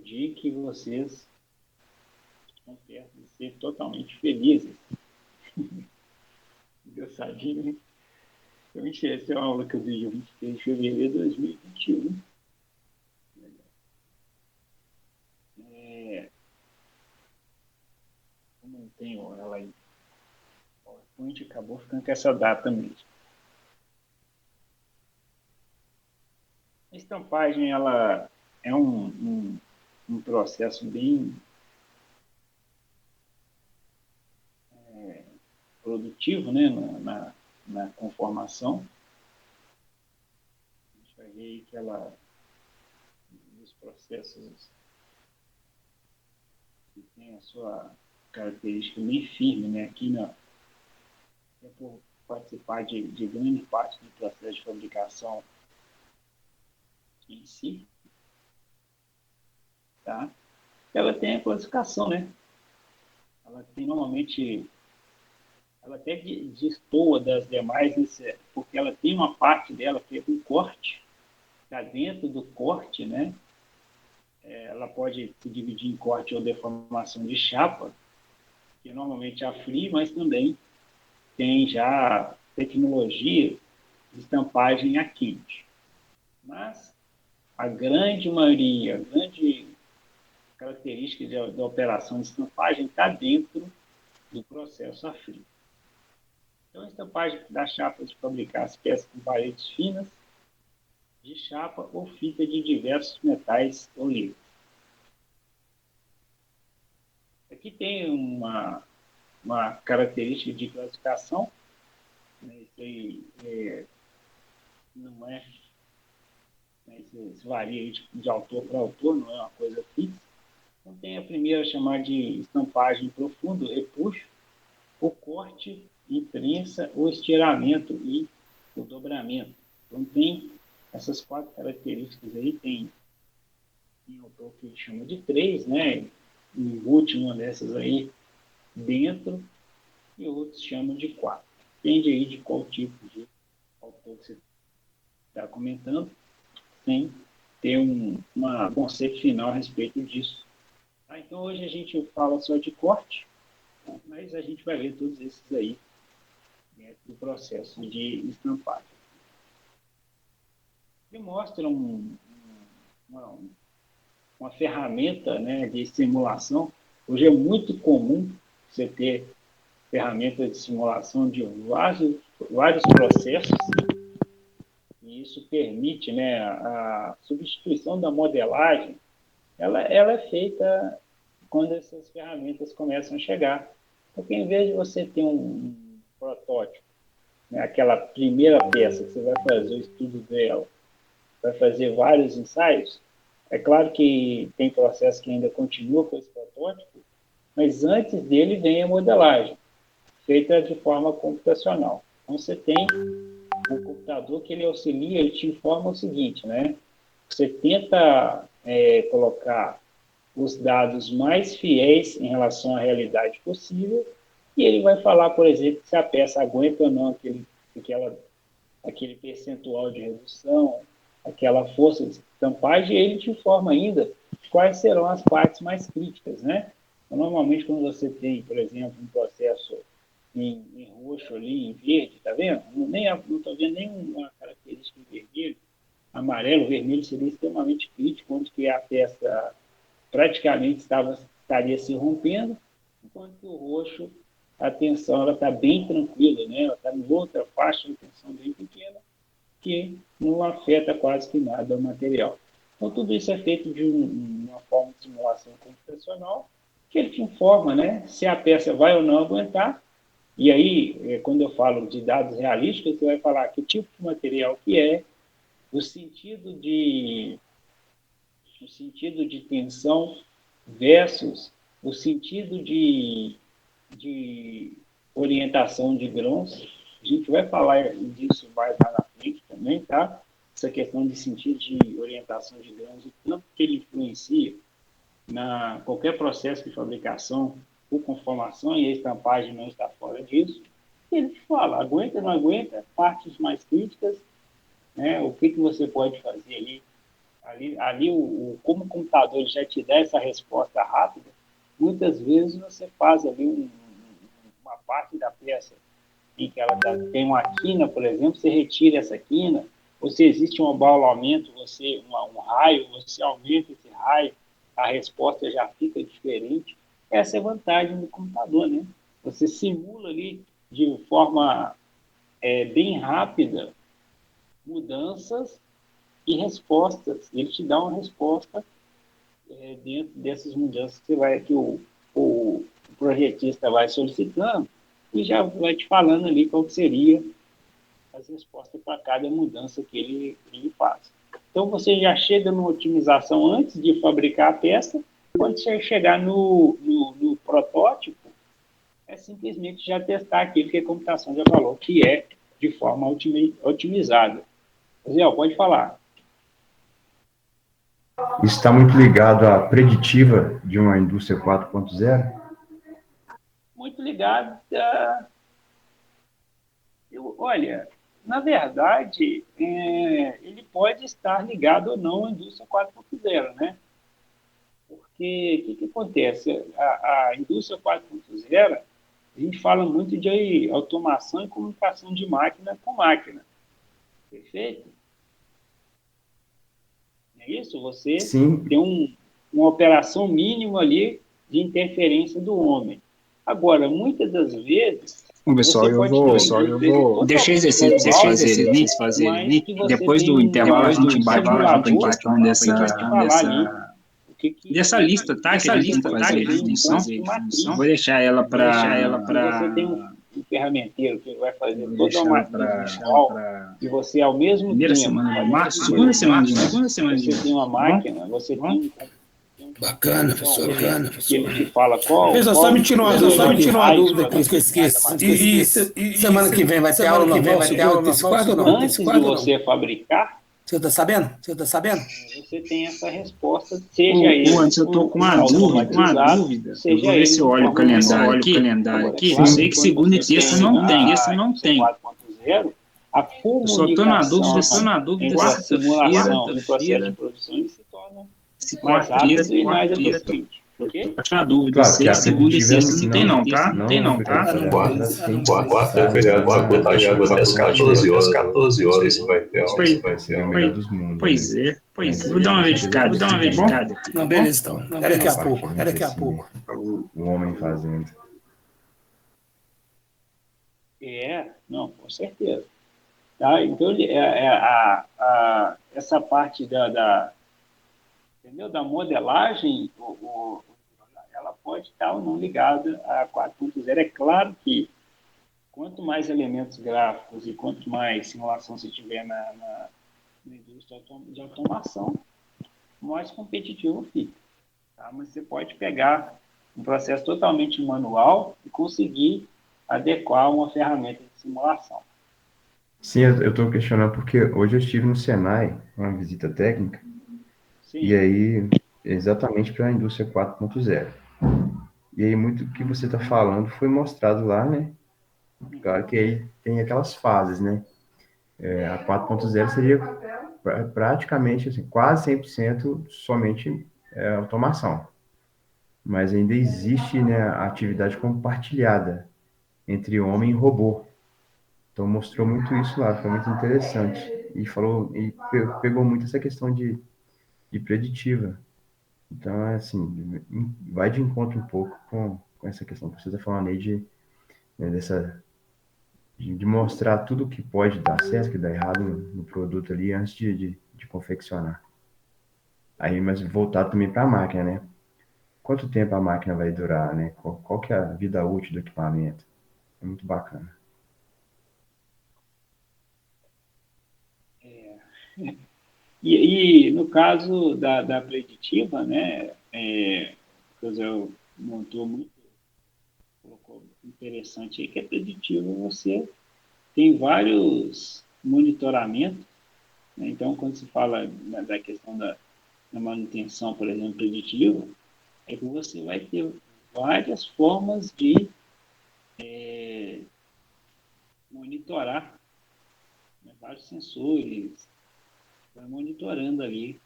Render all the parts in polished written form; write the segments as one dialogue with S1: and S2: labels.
S1: dia que vocês estão perto de ser totalmente felizes. Engraçadinho, né? Eu enchei essa aula que eu dei dia 23 de fevereiro de 2021. Eu não tenho ela em PowerPoint, acabou ficando com essa data mesmo. A estampagem, ela é um processo bem produtivo, né, na conformação. A gente vai ver aí que ela, os processos que tem a sua característica bem firme, né, aqui é por participar de grande parte do processo de fabricação em si, tá? Ela tem a classificação, né? Ela tem normalmente, ela até destoa das demais, porque ela tem uma parte dela que é o corte, está dentro do corte, né? Ela pode se dividir em corte ou deformação de chapa, que normalmente é a free, mas também tem já tecnologia de estampagem a quente. Mas a grande maioria, a grande característica da operação de estampagem está dentro do processo a frio. Então, a estampagem dá chapa de fabricar as peças com paredes finas de chapa ou fita de diversos metais ou livros. Aqui tem uma característica de classificação, né? Isso aí não é, né? Isso varia de autor para autor, não é uma coisa fixa. Então, tem a primeira chamada de estampagem profundo, repuxo, o corte, imprensa, o estiramento e o dobramento. Então, tem essas 4 características aí, tem autor que chama de 3, né? E o último dessas aí, dentro, e outros chamam de 4. Depende aí de qual tipo de autor que você está comentando, sem ter um conceito final a respeito disso. Tá? Então, hoje a gente fala só de corte, mas a gente vai ver todos esses aí dentro do processo de estampagem. Ele mostra uma ferramenta, né, de simulação. Hoje é muito comum você ter ferramentas de simulação de vários processos, e isso permite, né, a substituição da modelagem. Ela é feita quando essas ferramentas começam a chegar. Porque em vez de você ter um protótipo, né, aquela primeira peça que você vai fazer o estudo dela, vai fazer vários ensaios, é claro que tem processo que ainda continua com esse protótipo, mas antes dele vem a modelagem, feita de forma computacional. Então, você tem um computador que ele auxilia, ele te informa o seguinte, né? Você tenta colocar os dados mais fiéis em relação à realidade possível, e ele vai falar, por exemplo, se a peça aguenta ou não aquele percentual de redução, aquela força de estampagem, e ele te informa ainda quais serão as partes mais críticas, né? Então, normalmente, quando você tem, por exemplo, um processo em roxo ali, em verde, tá vendo? Não estou vendo nenhuma característica em vermelho. Amarelo, vermelho seria extremamente crítico, onde que a peça praticamente estaria se rompendo, enquanto que o roxo, a tensão está bem tranquila, né? Ela está em outra faixa de tensão bem pequena, que não afeta quase que nada o material. Então, tudo isso é feito de uma forma de simulação computacional, que ele te informa, né, se a peça vai ou não aguentar. E aí, quando eu falo de dados realísticos, você vai falar que tipo de material que é, o sentido de tensão versus o sentido de orientação de grãos. A gente vai falar disso mais lá na frente também, tá? Essa questão de sentido de orientação de grãos, o tanto que ele influencia na qualquer processo de fabricação por conformação, e a estampagem não está fora disso. E ele te fala, aguenta, não aguenta, partes mais críticas, né? O que você pode fazer ali Como o computador já te dá essa resposta rápida, muitas vezes você faz ali uma parte da peça em que ela tem uma quina, por exemplo, você retira essa quina, ou se existe um abaulamento, um raio, você aumenta esse raio, a resposta já fica diferente. Essa é a vantagem do computador, né? Você simula ali de forma bem rápida mudanças e respostas. Ele te dá uma resposta dentro dessas mudanças que o projetista vai solicitando e já vai te falando ali qual que seria as respostas para cada mudança que ele faz. Então, você já chega numa otimização antes de fabricar a peça. Quando você chegar no protótipo, é simplesmente já testar aquilo que a computação já falou, que é de forma otimizada. Zé, pode falar.
S2: Isso está muito ligado à preditiva de uma indústria 4.0?
S1: Muito ligado olha, na verdade, ele pode estar ligado ou não à indústria 4.0, né? Porque o que acontece? A indústria 4.0, a gente fala muito de automação e comunicação de máquina com máquina. Perfeito? É isso? Você
S2: Sim.
S1: tem uma operação mínima ali de interferência do homem. Agora, muitas das vezes,
S3: Bom, pessoal, eu vou deixar exercício para vocês fazerem ali. Depois do intervalo, a gente bate em questão dessa lista, tá? Que a gente tem que fazer de definição. Vou deixar ela para.
S1: Você tem um ferramenteiro que vai fazer toda uma matriz visual e você, ao mesmo
S3: primeira
S1: tempo,
S3: semana de março, segunda semana de
S1: você tem uma máquina, você tem
S4: Bacana, professor, bacana, professor.
S1: Ele te fala qual.
S4: Professor, só me tirou uma dúvida, Cris, que eu esqueço. E semana que vem vai ter aula normal, desse quadro ou não?
S1: Antes de você fabricar,
S4: você está sabendo?
S1: Você tem essa resposta, seja ele.
S3: Antes eu estou com uma dúvida. Eu vou ver se eu olho o calendário aqui. Eu sei que segunda e terça não tem.
S1: A comunicação,
S3: eu só estou na dúvida,
S1: quarta-feira, o processo de produção ele se torna mais rápido e mais eficiente. Okay?
S3: Tô na dúvida,
S2: Claro,
S3: sei que segunda e terça não tem não, tá?
S5: Quarta é feriado, faculdade, até as 14 horas. 14 horas vai ter aula.
S2: Vai ser o melhor dos mundos.
S3: Pois é. Vou dar uma verificada.
S4: Não, beleza, então. É daqui a pouco.
S2: O homem fazendo.
S1: Não, com certeza. Tá? Então, essa parte entendeu? Da modelagem, ela pode estar ou não ligada a 4.0. É claro que quanto mais elementos gráficos e quanto mais simulação você tiver na indústria de automação, mais competitivo fica. Tá? Mas você pode pegar um processo totalmente manual e conseguir adequar uma ferramenta de simulação.
S2: Sim, eu estou questionando porque hoje eu estive no Senai, uma visita técnica, sim. E aí, exatamente para a indústria 4.0. E aí, muito do que você está falando foi mostrado lá, né? Claro que aí tem aquelas fases, né? A 4.0 seria praticamente, assim, quase 100% somente automação. Mas ainda existe, né, a atividade compartilhada entre homem e robô. Então mostrou muito isso lá, foi muito interessante. E pegou muito essa questão de preditiva. Então, assim, vai de encontro um pouco com essa questão que você está falando aí de mostrar tudo que pode dar certo, que dá errado no produto ali antes de confeccionar. Aí, mas voltar também para a máquina, né? Quanto tempo a máquina vai durar, né? Qual que é a vida útil do equipamento? É muito bacana.
S1: E no caso da preditiva, né, o José colocou interessante aí, que a preditiva você tem vários monitoramentos, né? Então, quando se fala da questão da manutenção, por exemplo, preditiva, é que você vai ter várias formas de monitorar, né, vários sensores, vai monitorando ali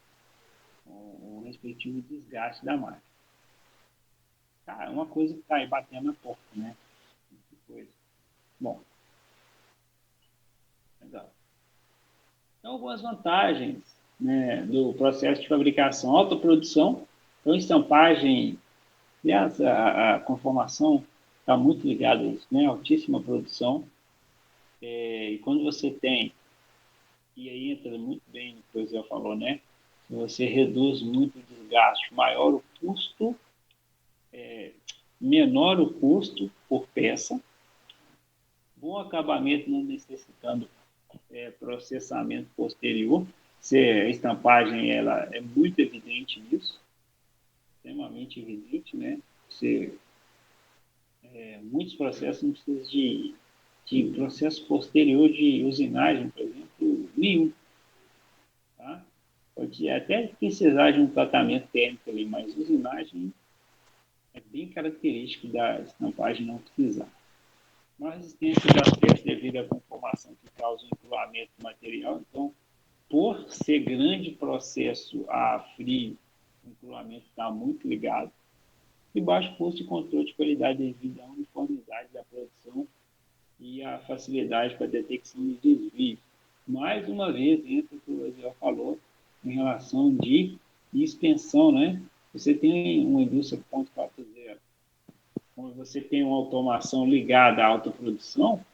S1: o respectivo desgaste da máquina. Cara, uma coisa que está aí batendo na porta, né? Que coisa. Bom, legal. Então, algumas vantagens, né, do processo de fabricação, alta produção, então estampagem, aliás, a conformação está muito ligada a isso, né? Altíssima produção. E quando você tem, e aí entra muito bem no que o Zé falou, né? Se você reduz muito o desgaste, maior o custo, menor o custo por peça, bom acabamento não necessitando processamento posterior. A estampagem ela é muito evidente nisso, extremamente evidente, né? Muitos processos não precisam de processo posterior de usinagem, por exemplo, nenhum. Tá? Pode até precisar de um tratamento térmico ali, mas usinagem é bem característico da estampagem não precisar. Uma resistência das peças devido à conformação que causa o encurvamento do material. Então, por ser grande processo a frio, o encurvamento está muito ligado. E baixo custo de controle de qualidade devido à uniformidade da produção e à facilidade para a detecção de desvios. Mais uma vez, entra o que o Ezequiel falou em relação de extensão, né? Você tem uma indústria 4.0, quando você tem uma automação ligada à autoprodução,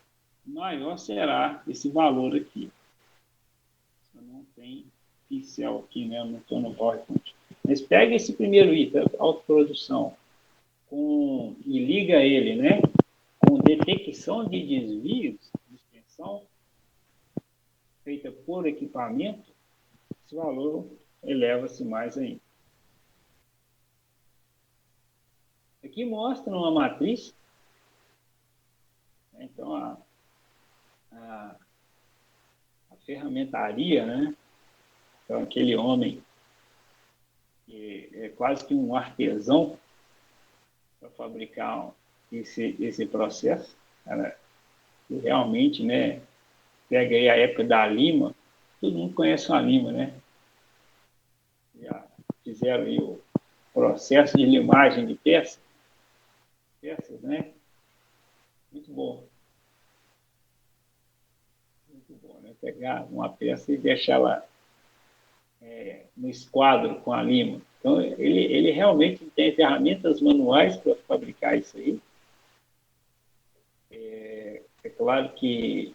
S1: maior será esse valor aqui. Eu não tem pincel aqui, né? Eu não estou no PowerPoint. Mas pega esse primeiro item, autoprodução, e liga ele, né? Com detecção de desvios de extensão feita por equipamento, esse valor eleva-se mais ainda. Aqui mostra uma matriz. Então, a ferramentaria, né? Então, aquele homem que é quase que um artesão para fabricar esse processo. Cara, realmente, né? Pega aí a época da lima, todo mundo conhece a lima, né? Já fizeram aí o processo de limagem de peças, né? Muito bom. Muito bom, né? Pegar uma peça e deixá-la no esquadro com a lima. Então, ele realmente tem ferramentas manuais para fabricar isso aí. É claro que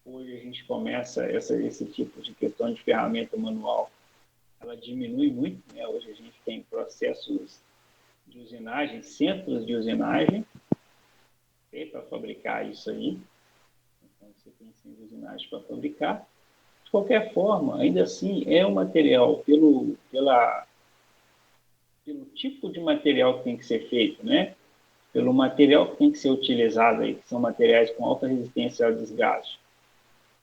S1: hoje a gente começa esse tipo de questão de ferramenta manual, ela diminui muito, né? Hoje a gente tem processos de usinagem, centros de usinagem, para fabricar isso aí. Então, você tem centros de usinagem para fabricar. De qualquer forma, ainda assim, é um material, pelo tipo de material que tem que ser feito, né? Pelo material que tem que ser utilizado aí, que são materiais com alta resistência ao desgaste.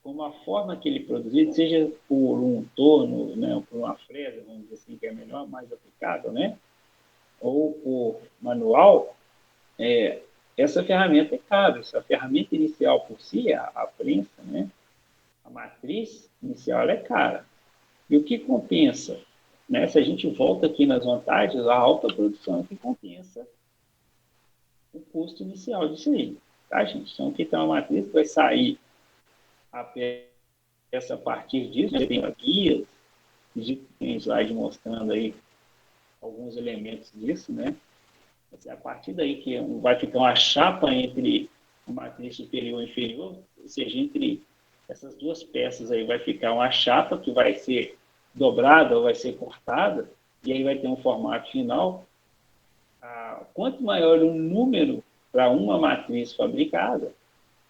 S1: Como a forma que ele é produzido, seja por um torno, né, ou por uma fresa, vamos dizer assim, que é melhor, mais aplicável, né? Ou por manual, essa ferramenta é cara. Essa ferramenta inicial por si, a prensa, né? A matriz inicial é cara. E o que compensa? Né? Se a gente volta aqui nas vantagens, a alta produção é que compensa o custo inicial disso aí. Tá, gente? Então, aqui tem uma matriz que vai sair a peça a partir disso. Tem guias, tem slide mostrando aí alguns elementos disso, né? A partir daí que vai ficar uma chapa entre a matriz superior e inferior, ou seja, entre essas duas peças aí vai ficar uma chapa que vai ser dobrada ou vai ser cortada, e aí vai ter um formato final. Quanto maior o número para uma matriz fabricada,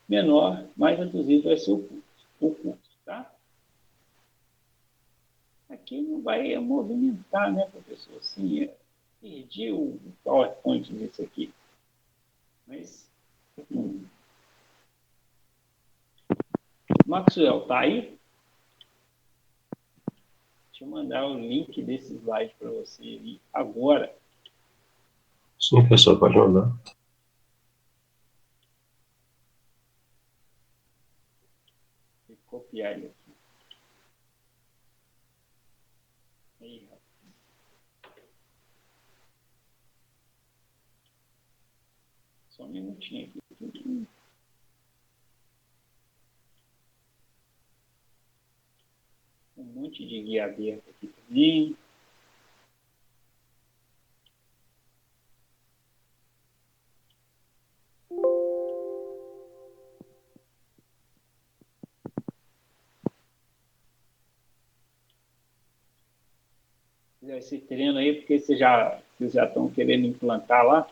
S1: menor, mais reduzido vai ser o custo, tá? Aqui não vai movimentar, né, professor? Sim, perdi o PowerPoint disso aqui. Mas, Maxwell, tá aí? Deixa eu mandar o link desse slide para você aí agora.
S5: Sim, professor, pode mandar.
S1: Vou copiar ele aqui. Só um minutinho aqui. Um monte de guia aberta aqui também. Esse treino aí, porque vocês já estão querendo implantar lá.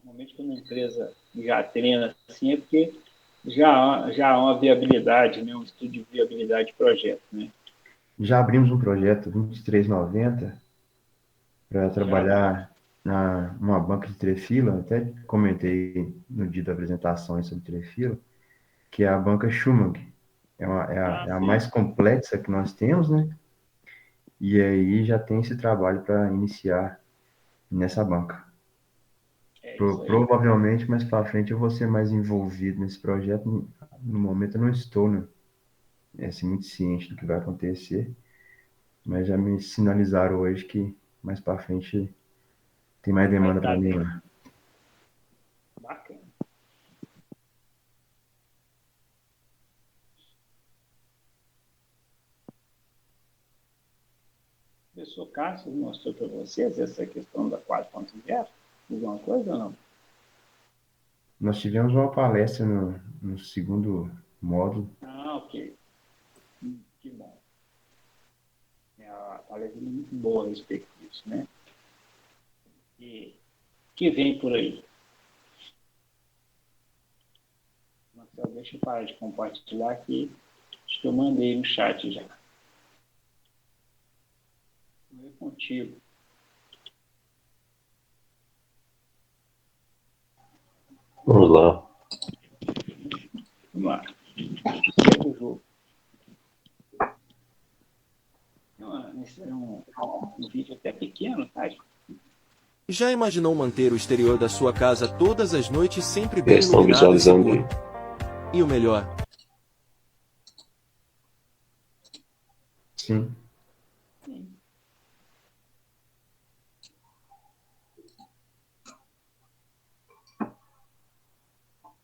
S1: Normalmente, quando a empresa já treina assim, é porque já há uma viabilidade, né? Um estudo de viabilidade de projeto, né?
S2: Já abrimos um projeto 2390 para trabalhar numa banca de trefila, até comentei no dia da apresentação sobre trefila, que é a banca Schumag. É a mais complexa que nós temos, né? E aí já tem esse trabalho para iniciar nessa banca. Provavelmente mais para frente eu vou ser mais envolvido nesse projeto. No momento eu não estou, né, assim, muito ciente do que vai acontecer, mas já me sinalizaram hoje que mais para frente tem mais demanda para mim lá.
S1: Bacana. O professor Cássio mostrou para vocês essa questão da 4.0? Alguma coisa ou não?
S2: Nós tivemos uma palestra no segundo módulo.
S1: Ok. Que bom. A palestra é muito boa a respeito disso, né? E que vem por aí? Marcelo, deixa eu parar de compartilhar aqui. Acho que eu mandei no chat já. Vou ver contigo.
S5: Vamos lá.
S1: Vamos lá. Segue o jogo. Esse é um vídeo até pequeno, tá?
S6: Já imaginou manter o exterior da sua casa todas as noites sempre bem
S5: Eles estão
S6: iluminado e
S5: visualizando aí.
S6: seguro? E o melhor?
S2: Sim.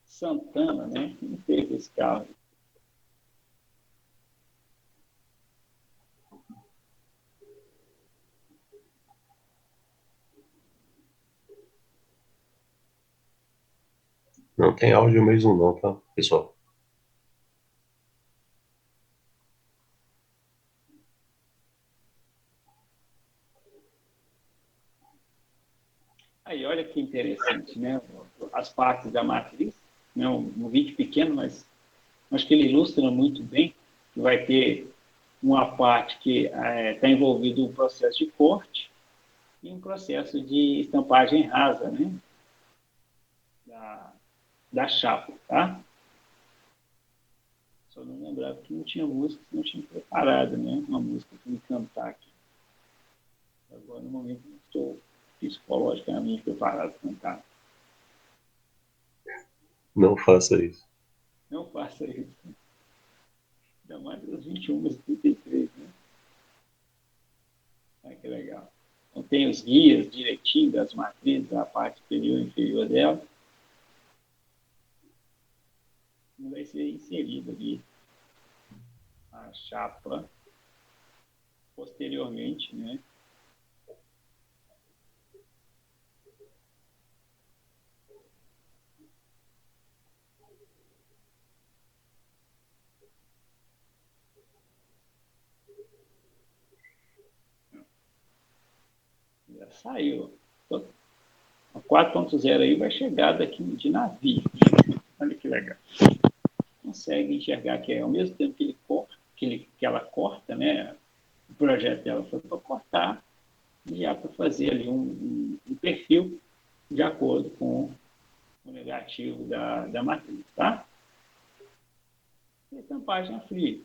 S1: Santana, né? Quem fez esse carro?
S5: Não tem áudio mesmo não, tá, pessoal?
S1: Aí, olha que interessante, né? As partes da matriz, né? Um vídeo pequeno, mas acho que ele ilustra muito bem que vai ter uma parte que está envolvido um processo de corte e um processo de estampagem rasa, né? Da chapa, tá? Só não lembrava que não tinha música, não tinha preparado, né? Uma música para me cantar aqui. Agora, no momento, não estou psicologicamente preparado para cantar.
S5: Não faça isso.
S1: Não faça isso. Ainda mais das 21 às 33, né? Ah, que legal. Então, tem os guias direitinho das matrizes, a parte superior e inferior dela. E vai ser inserida ali a chapa posteriormente, né? Já saiu. A 4.0 aí vai chegar daqui de navio. Olha que legal. Consegue enxergar que ao mesmo tempo que ela corta, né? O projeto dela foi para cortar e já para fazer ali um perfil de acordo com o negativo da matriz, tá? E a tampagem é fria.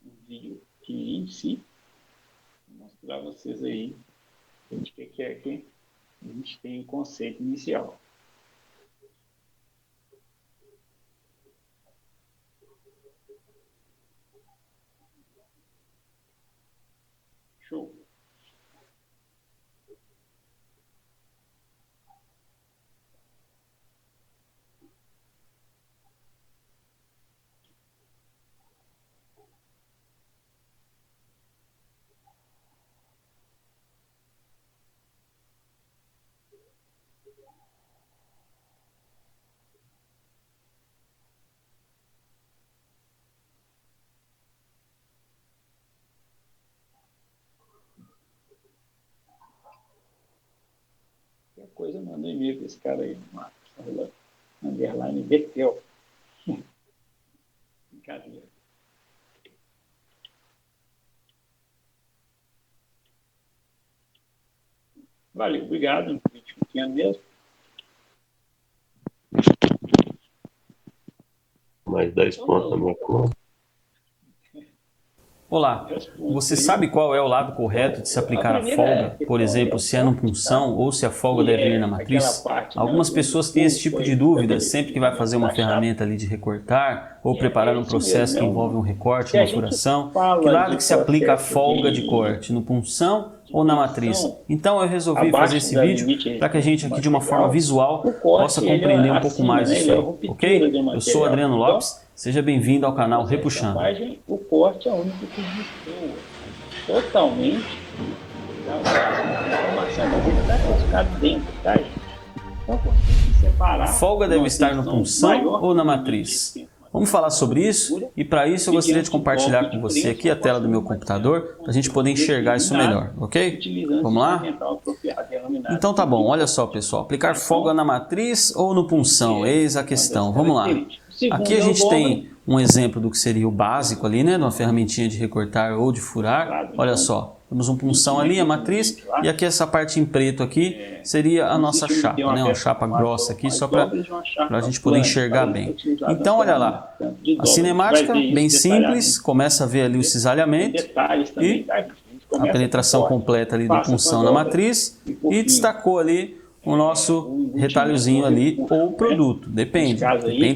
S1: Um vídeo pequenininho, sim. Vou mostrar a vocês aí o que é aqui. a gente tem o conceito inicial. Show. Qualquer coisa, manda um e-mail para esse cara aí, Marcos, underline Betel. Brincadeira. Valeu, obrigado. Um vídeo pequeno mesmo.
S5: Mais 10 pontos na minha conta.
S7: Olá, você sabe qual é o lado correto de se aplicar a folga? Por exemplo, se é no punção ou se a folga deve ir na matriz? Algumas pessoas têm esse tipo de dúvida sempre que vai fazer uma ferramenta ali de recortar ou preparar um processo que envolve um recorte, uma furação. Que lado que se aplica a folga de corte? No punção ou na matriz? Então eu resolvi fazer esse vídeo para que a gente aqui de uma forma visual possa compreender um pouco mais isso aí, ok? Eu sou Adriano Lopes. Seja bem-vindo ao canal Repuxando.
S1: O corte é o único que destoa totalmente da informação, mas ele está classificado dentro, tá? Então, tem que separar.
S7: A folga deve estar no punção ou na matriz? Vamos falar sobre isso e para isso eu gostaria de compartilhar com você aqui a tela do meu computador para a gente poder enxergar isso melhor, ok? Vamos lá? Então tá bom, olha só pessoal, aplicar folga na matriz ou no punção? Eis a questão, vamos lá. Aqui a gente tem um exemplo do que seria o básico ali, né? De uma ferramentinha de recortar ou de furar. Olha só, temos um punção ali, a matriz, e aqui essa parte em preto aqui seria a nossa chapa, né? Uma chapa grossa aqui, só para a gente poder enxergar bem. Então, olha lá, a cinemática, bem simples, começa a ver ali o cisalhamento e a penetração completa ali do punção na matriz e destacou ali o nosso retalhozinho ali ou produto, depende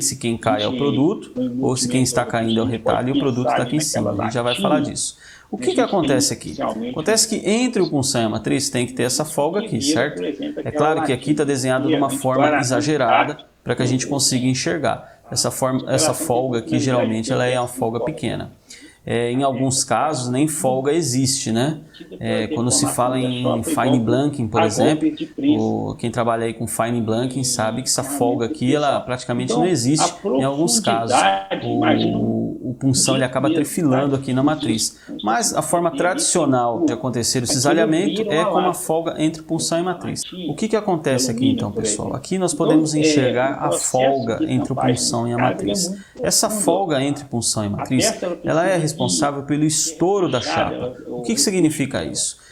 S7: se quem cai é o produto ou se quem está caindo é o retalho e o produto está aqui em cima, a gente já vai falar disso. O que acontece aqui? Acontece que entre o punção e a matriz tem que ter essa folga aqui, certo? É claro que aqui está desenhado de uma forma exagerada para que a gente consiga enxergar. Essa folga aqui geralmente ela é uma folga pequena. Em alguns casos nem folga existe, né? Quando se fala em fine blanking, por exemplo, quem trabalha aí com fine blanking sabe que essa folga aqui ela praticamente não existe em alguns casos. O punção ele acaba trefilando aqui na matriz. Mas a forma tradicional de acontecer o cisalhamento é com uma folga entre punção e matriz. O que acontece aqui então, pessoal? Aqui nós podemos enxergar a folga entre o punção e a matriz. Essa folga entre punção e matriz, ela é responsável pelo estouro da chapa. O que significa isso?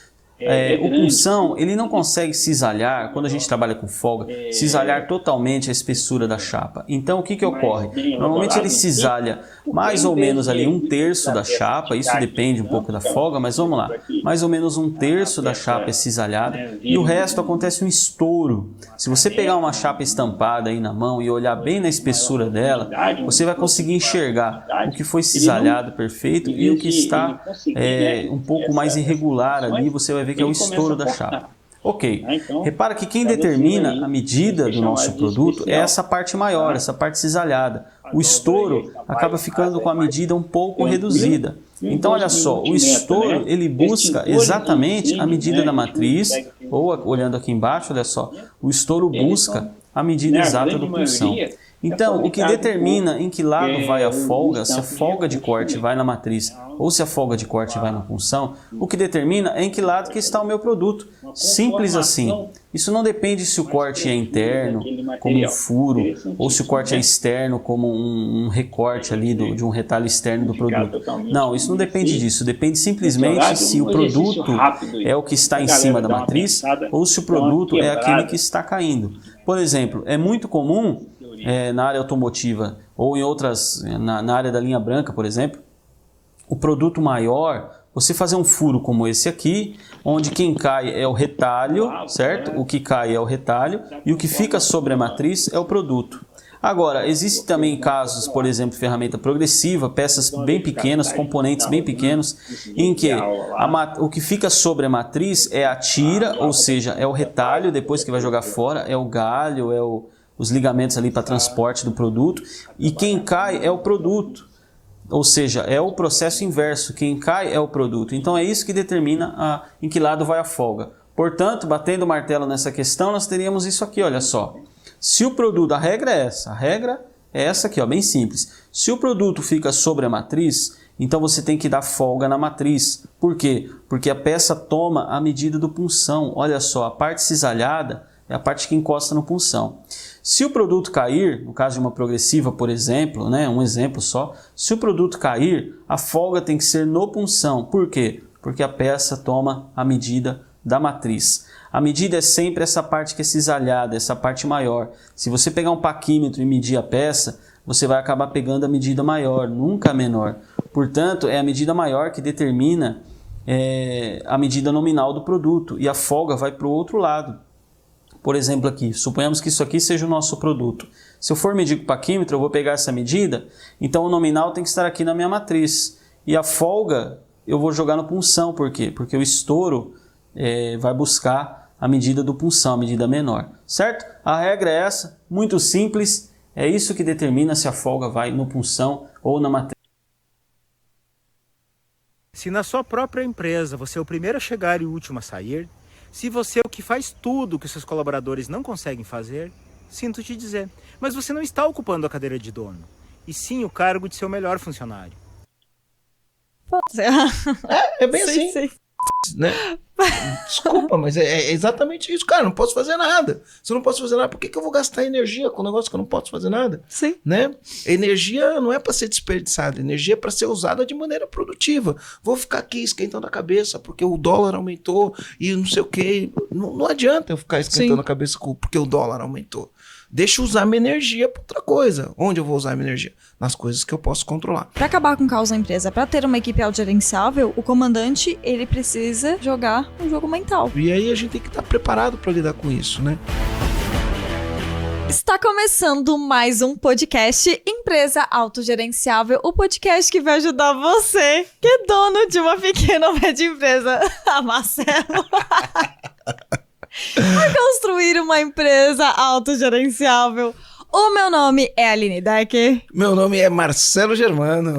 S7: O punção ele não consegue cisalhar, quando a gente trabalha com folga, cisalhar totalmente a espessura da chapa. Então o que ocorre? Normalmente ele cisalha mais ou menos ali 1/3 da chapa, isso depende um pouco da folga, mas vamos lá. Mais ou menos 1/3 da chapa é cisalhada e o resto acontece um estouro. Se você pegar uma chapa estampada aí na mão e olhar bem na espessura dela, você vai conseguir enxergar o que foi cisalhado perfeito e o que está um pouco mais irregular ali, você vai ver que é o estouro da chapa. Ok, repara que quem determina a medida do nosso produto é essa parte maior, essa parte cisalhada. O estouro acaba ficando com a medida um pouco reduzida. Então olha só, o estouro ele busca exatamente a medida da matriz, ou olhando aqui embaixo, olha só, o estouro busca a medida exata do punção. Então, o que determina em que lado vai a folga, se a folga de corte vai na matriz ou se a folga de corte vai na punção, o que determina é em que lado que está o meu produto. Simples assim. Isso não depende se o corte é interno, como um furo, ou se o corte é externo, como um recorte ali de um retalho externo do produto. Não, isso não depende disso. Depende simplesmente se o produto é o que está em cima da matriz ou se o produto é aquele que está caindo. Por exemplo, é muito comum na área automotiva ou em outras, na área da linha branca, por exemplo, o produto maior, você fazer um furo como esse aqui, onde quem cai é o retalho, certo? O que cai é o retalho e o que fica sobre a matriz é o produto. Agora, existem também casos, por exemplo, ferramenta progressiva, peças bem pequenas, componentes bem pequenos, em que o que fica sobre a matriz é a tira, ou seja, é o retalho, depois que vai jogar fora, é o galho, os ligamentos ali para transporte do produto, e quem cai é o produto, ou seja, é o processo inverso, quem cai é o produto. Então é isso que determina em que lado vai a folga. Portanto, batendo o martelo nessa questão, nós teríamos isso aqui, olha só. Se o produto, a regra é essa aqui, ó, bem simples. Se o produto fica sobre a matriz, então você tem que dar folga na matriz. Por quê? Porque a peça toma a medida do punção. Olha só, a parte cisalhada é a parte que encosta no punção. Se o produto cair, no caso de uma progressiva, por exemplo, né, um exemplo só, se o produto cair, a folga tem que ser no punção. Por quê? Porque a peça toma a medida da matriz. A medida é sempre essa parte que é cisalhada, essa parte maior. Se você pegar um paquímetro e medir a peça, você vai acabar pegando a medida maior, nunca a menor. Portanto, é a medida maior que determina a medida nominal do produto e a folga vai para o outro lado. Por exemplo aqui, suponhamos que isso aqui seja o nosso produto. Se eu for medir com o paquímetro, eu vou pegar essa medida, então o nominal tem que estar aqui na minha matriz. E a folga eu vou jogar no punção, por quê? Porque o estouro vai buscar a medida do punção, a medida menor, certo? A regra é essa, muito simples, é isso que determina se a folga vai no punção ou na matriz.
S8: Se na sua própria empresa você é o primeiro a chegar e o último a sair, se você é o que faz tudo que os seus colaboradores não conseguem fazer, sinto te dizer, mas você não está ocupando a cadeira de dono, e sim o cargo de seu melhor funcionário.
S9: É bem assim. Sim. Né? Desculpa, mas é exatamente isso, cara. Não posso fazer nada. Se eu não posso fazer nada, por que eu vou gastar energia com um negócio que eu não posso fazer nada?
S10: Sim.
S9: Né? Energia não é para ser desperdiçada, energia é para ser usada de maneira produtiva. Vou ficar aqui esquentando a cabeça porque o dólar aumentou e não sei o que. Não adianta eu ficar esquentando a cabeça porque o dólar aumentou. Deixa eu usar minha energia para outra coisa. Onde eu vou usar minha energia? Nas coisas que eu posso controlar.
S10: Para acabar com o caos na empresa, para ter uma equipe autogerenciável, o comandante, ele precisa jogar um jogo mental.
S9: E aí a gente tem que estar preparado para lidar com isso, né?
S10: Está começando mais um podcast Empresa Autogerenciável, o podcast que vai ajudar você, que é dono de uma pequena ou média empresa, a Marcelo, a construir uma empresa autogerenciável. O meu nome é Aline Decker.
S9: Meu nome é Marcelo Germano.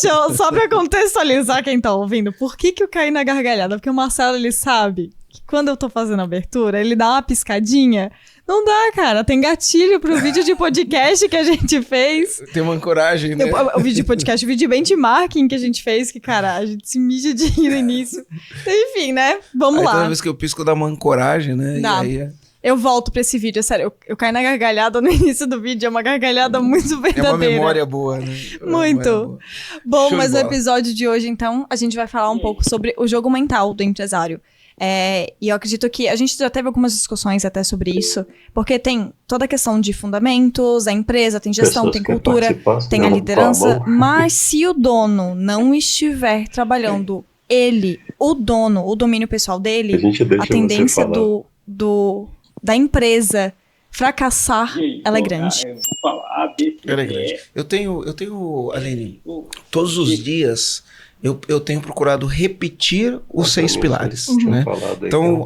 S10: Show. Só pra contextualizar quem tá ouvindo, por que eu caí na gargalhada? Porque o Marcelo, ele sabe que quando eu tô fazendo a abertura, ele dá uma piscadinha. Não dá, cara. Tem gatilho pro vídeo de podcast que a gente fez.
S9: Tem uma ancoragem, né?
S10: O vídeo de podcast, o vídeo de benchmarking que a gente fez, que, cara, a gente se mija de rir no início. Enfim, né? Vamos lá.
S9: Toda vez que eu pisco, dá uma ancoragem, né?
S10: Dá.
S9: E aí
S10: eu volto pra esse vídeo, é sério. Eu caí na gargalhada no início do vídeo, é uma gargalhada muito verdadeira.
S9: É uma memória boa, né?
S10: Muito. Bom, mas no episódio de hoje, então, a gente vai falar um pouco sobre o jogo mental do empresário. E eu acredito que a gente já teve algumas discussões até sobre isso, porque tem toda a questão de fundamentos, a empresa tem gestão, tem cultura, tem a liderança, mas se o dono não estiver trabalhando o domínio pessoal dele, a tendência da empresa fracassar, ela é grande.
S1: Eu vou falar desse
S9: ela é grande. Eu tenho, Aline, todos os dias eu tenho procurado repetir os 6 pilares, né? Então,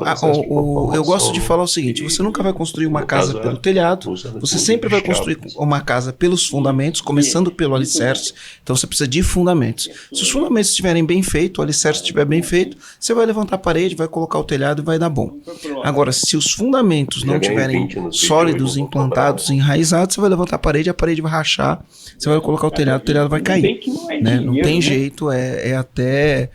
S9: eu gosto de falar o seguinte: você nunca vai construir uma casa pelo telhado, você sempre vai construir uma casa pelos fundamentos, começando pelo alicerce. Então, você precisa de fundamentos. Se os fundamentos estiverem bem feitos, o alicerce estiver bem feito, você vai levantar a parede, vai colocar o telhado e vai dar bom. Agora, se os fundamentos não estiverem sólidos, implantados, enraizados, você vai levantar a parede vai rachar, você vai colocar o telhado vai cair. Né? Não tem jeito, é até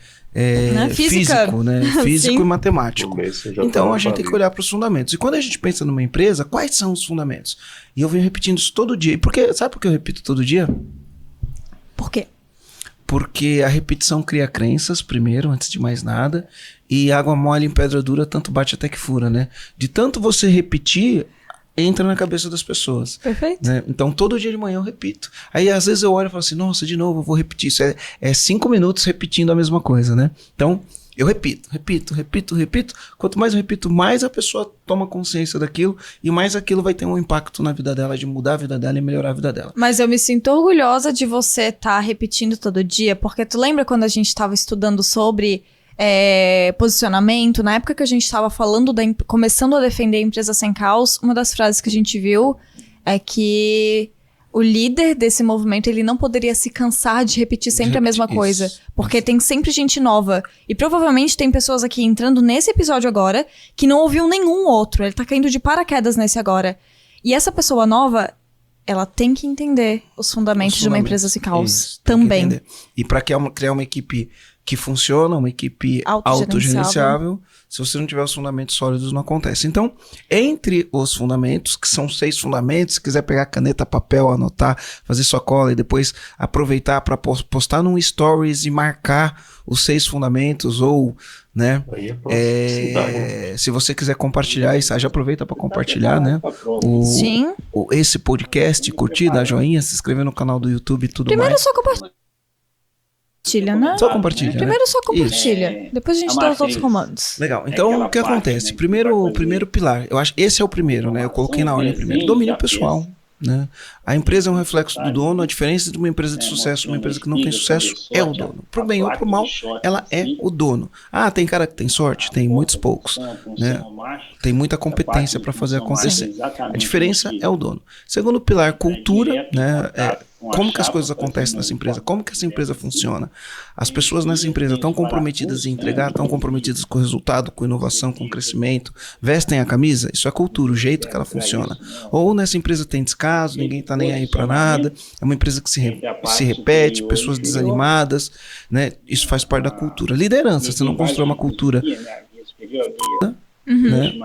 S9: físico, né? Físico e matemático. Então a gente tem que olhar para os fundamentos. E quando a gente pensa numa empresa, quais são os fundamentos? E eu venho repetindo isso todo dia. Sabe por que eu repito todo dia?
S10: Por quê?
S9: Porque a repetição cria crenças, primeiro, antes de mais nada. E água mole em pedra dura, tanto bate até que fura, né? De tanto você repetir, entra na cabeça das pessoas.
S10: Perfeito.
S9: Né? Então, todo dia de manhã eu repito. Aí, às vezes, eu olho e falo assim, nossa, de novo, eu vou repetir. Isso é 5 minutos repetindo a mesma coisa, né? Então, eu repito. Quanto mais eu repito, mais a pessoa toma consciência daquilo e mais aquilo vai ter um impacto na vida dela, de mudar a vida dela e melhorar a vida dela.
S10: Mas eu me sinto orgulhosa de você estar repetindo todo dia, porque tu lembra quando a gente estava estudando sobre posicionamento, na época que a gente estava falando, começando a defender a empresa sem caos, uma das frases que a gente viu é que o líder desse movimento, ele não poderia se cansar de repetir sempre a mesma coisa, porque tem sempre gente nova, e provavelmente tem pessoas aqui entrando nesse episódio agora, que não ouviu nenhum outro, ele tá caindo de paraquedas nesse agora, e essa pessoa nova, ela tem que entender os fundamentos de uma empresa sem caos também.
S9: E para criar uma equipe que funciona, uma equipe autogerenciável, se você não tiver os fundamentos sólidos, não acontece. Então, entre os fundamentos, que são 6 fundamentos, se quiser pegar caneta, papel, anotar, fazer sua cola e depois aproveitar para postar num stories e marcar os 6 fundamentos, ou, né, se você quiser compartilhar isso, já aproveita para compartilhar, né, esse podcast, curtir, dar joinha, se inscrever no canal do YouTube e tudo
S10: Primeiro
S9: mais.
S10: Só compartilha, né?
S9: Só compartilha.
S10: Primeiro só compartilha. Depois a gente dá os outros comandos.
S9: Legal. Então, o que acontece? Primeiro pilar. Eu acho esse é o primeiro, né? Eu coloquei na ordem primeiro. Domínio pessoal. Né? A empresa é um reflexo do dono. A diferença de uma empresa de sucesso e uma empresa que não tem sucesso é o dono. Pro bem ou pro mal, ela é o dono. Ah, tem cara que tem sorte? Tem muitos poucos. Né? Tem muita competência para fazer acontecer. A diferença é o dono. Segundo pilar, cultura, né? Como que as coisas acontecem nessa empresa? Como que essa empresa funciona? As pessoas nessa empresa estão comprometidas em entregar, estão comprometidas com o resultado, com inovação, com crescimento, vestem a camisa? Isso é cultura, o jeito que ela funciona. Ou nessa empresa tem descaso, ninguém está nem aí para nada, é uma empresa que se repete, pessoas desanimadas, né? Isso faz parte da cultura. Liderança, você não constrói uma cultura, né?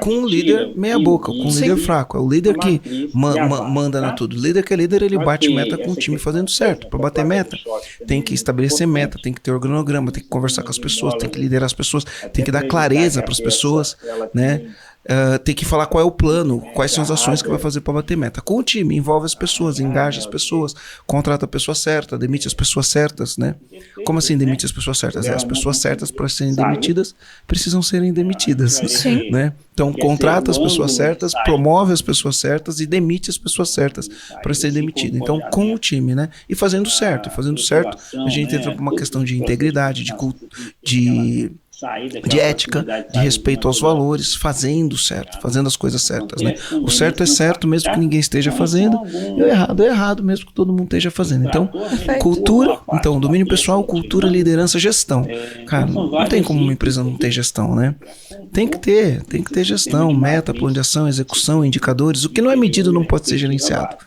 S9: Com um líder meia boca, com um líder fraco. É o líder que manda na tudo. O líder que é líder, ele bate meta com o time fazendo certo. Para bater meta, tem que estabelecer meta, tem que ter organograma, tem que conversar com as pessoas, tem que liderar as pessoas, tem que dar clareza para as pessoas, né? Tem que falar qual é o plano, quais são as ações que vai fazer para bater meta. Com o time, envolve as pessoas, engaja as pessoas, contrata a pessoa certa, demite as pessoas certas, né? Como assim demite as pessoas certas? As pessoas certas, para serem demitidas, precisam serem demitidas, né? Então, contrata as pessoas certas, promove as pessoas certas e demite as pessoas certas para serem demitidas. Então, com o time, né? E fazendo certo, a gente entra para uma questão de integridade, de ética, de respeito aos valores, fazendo certo, fazendo as coisas certas, né? O certo é certo mesmo que ninguém esteja fazendo, e o errado é errado mesmo que todo mundo esteja fazendo. Então, cultura, domínio pessoal, cultura, liderança, gestão. Cara, não tem como uma empresa não ter gestão, né? Tem que ter gestão, meta, plano de ação, execução, indicadores. O que não é medido não pode ser gerenciado.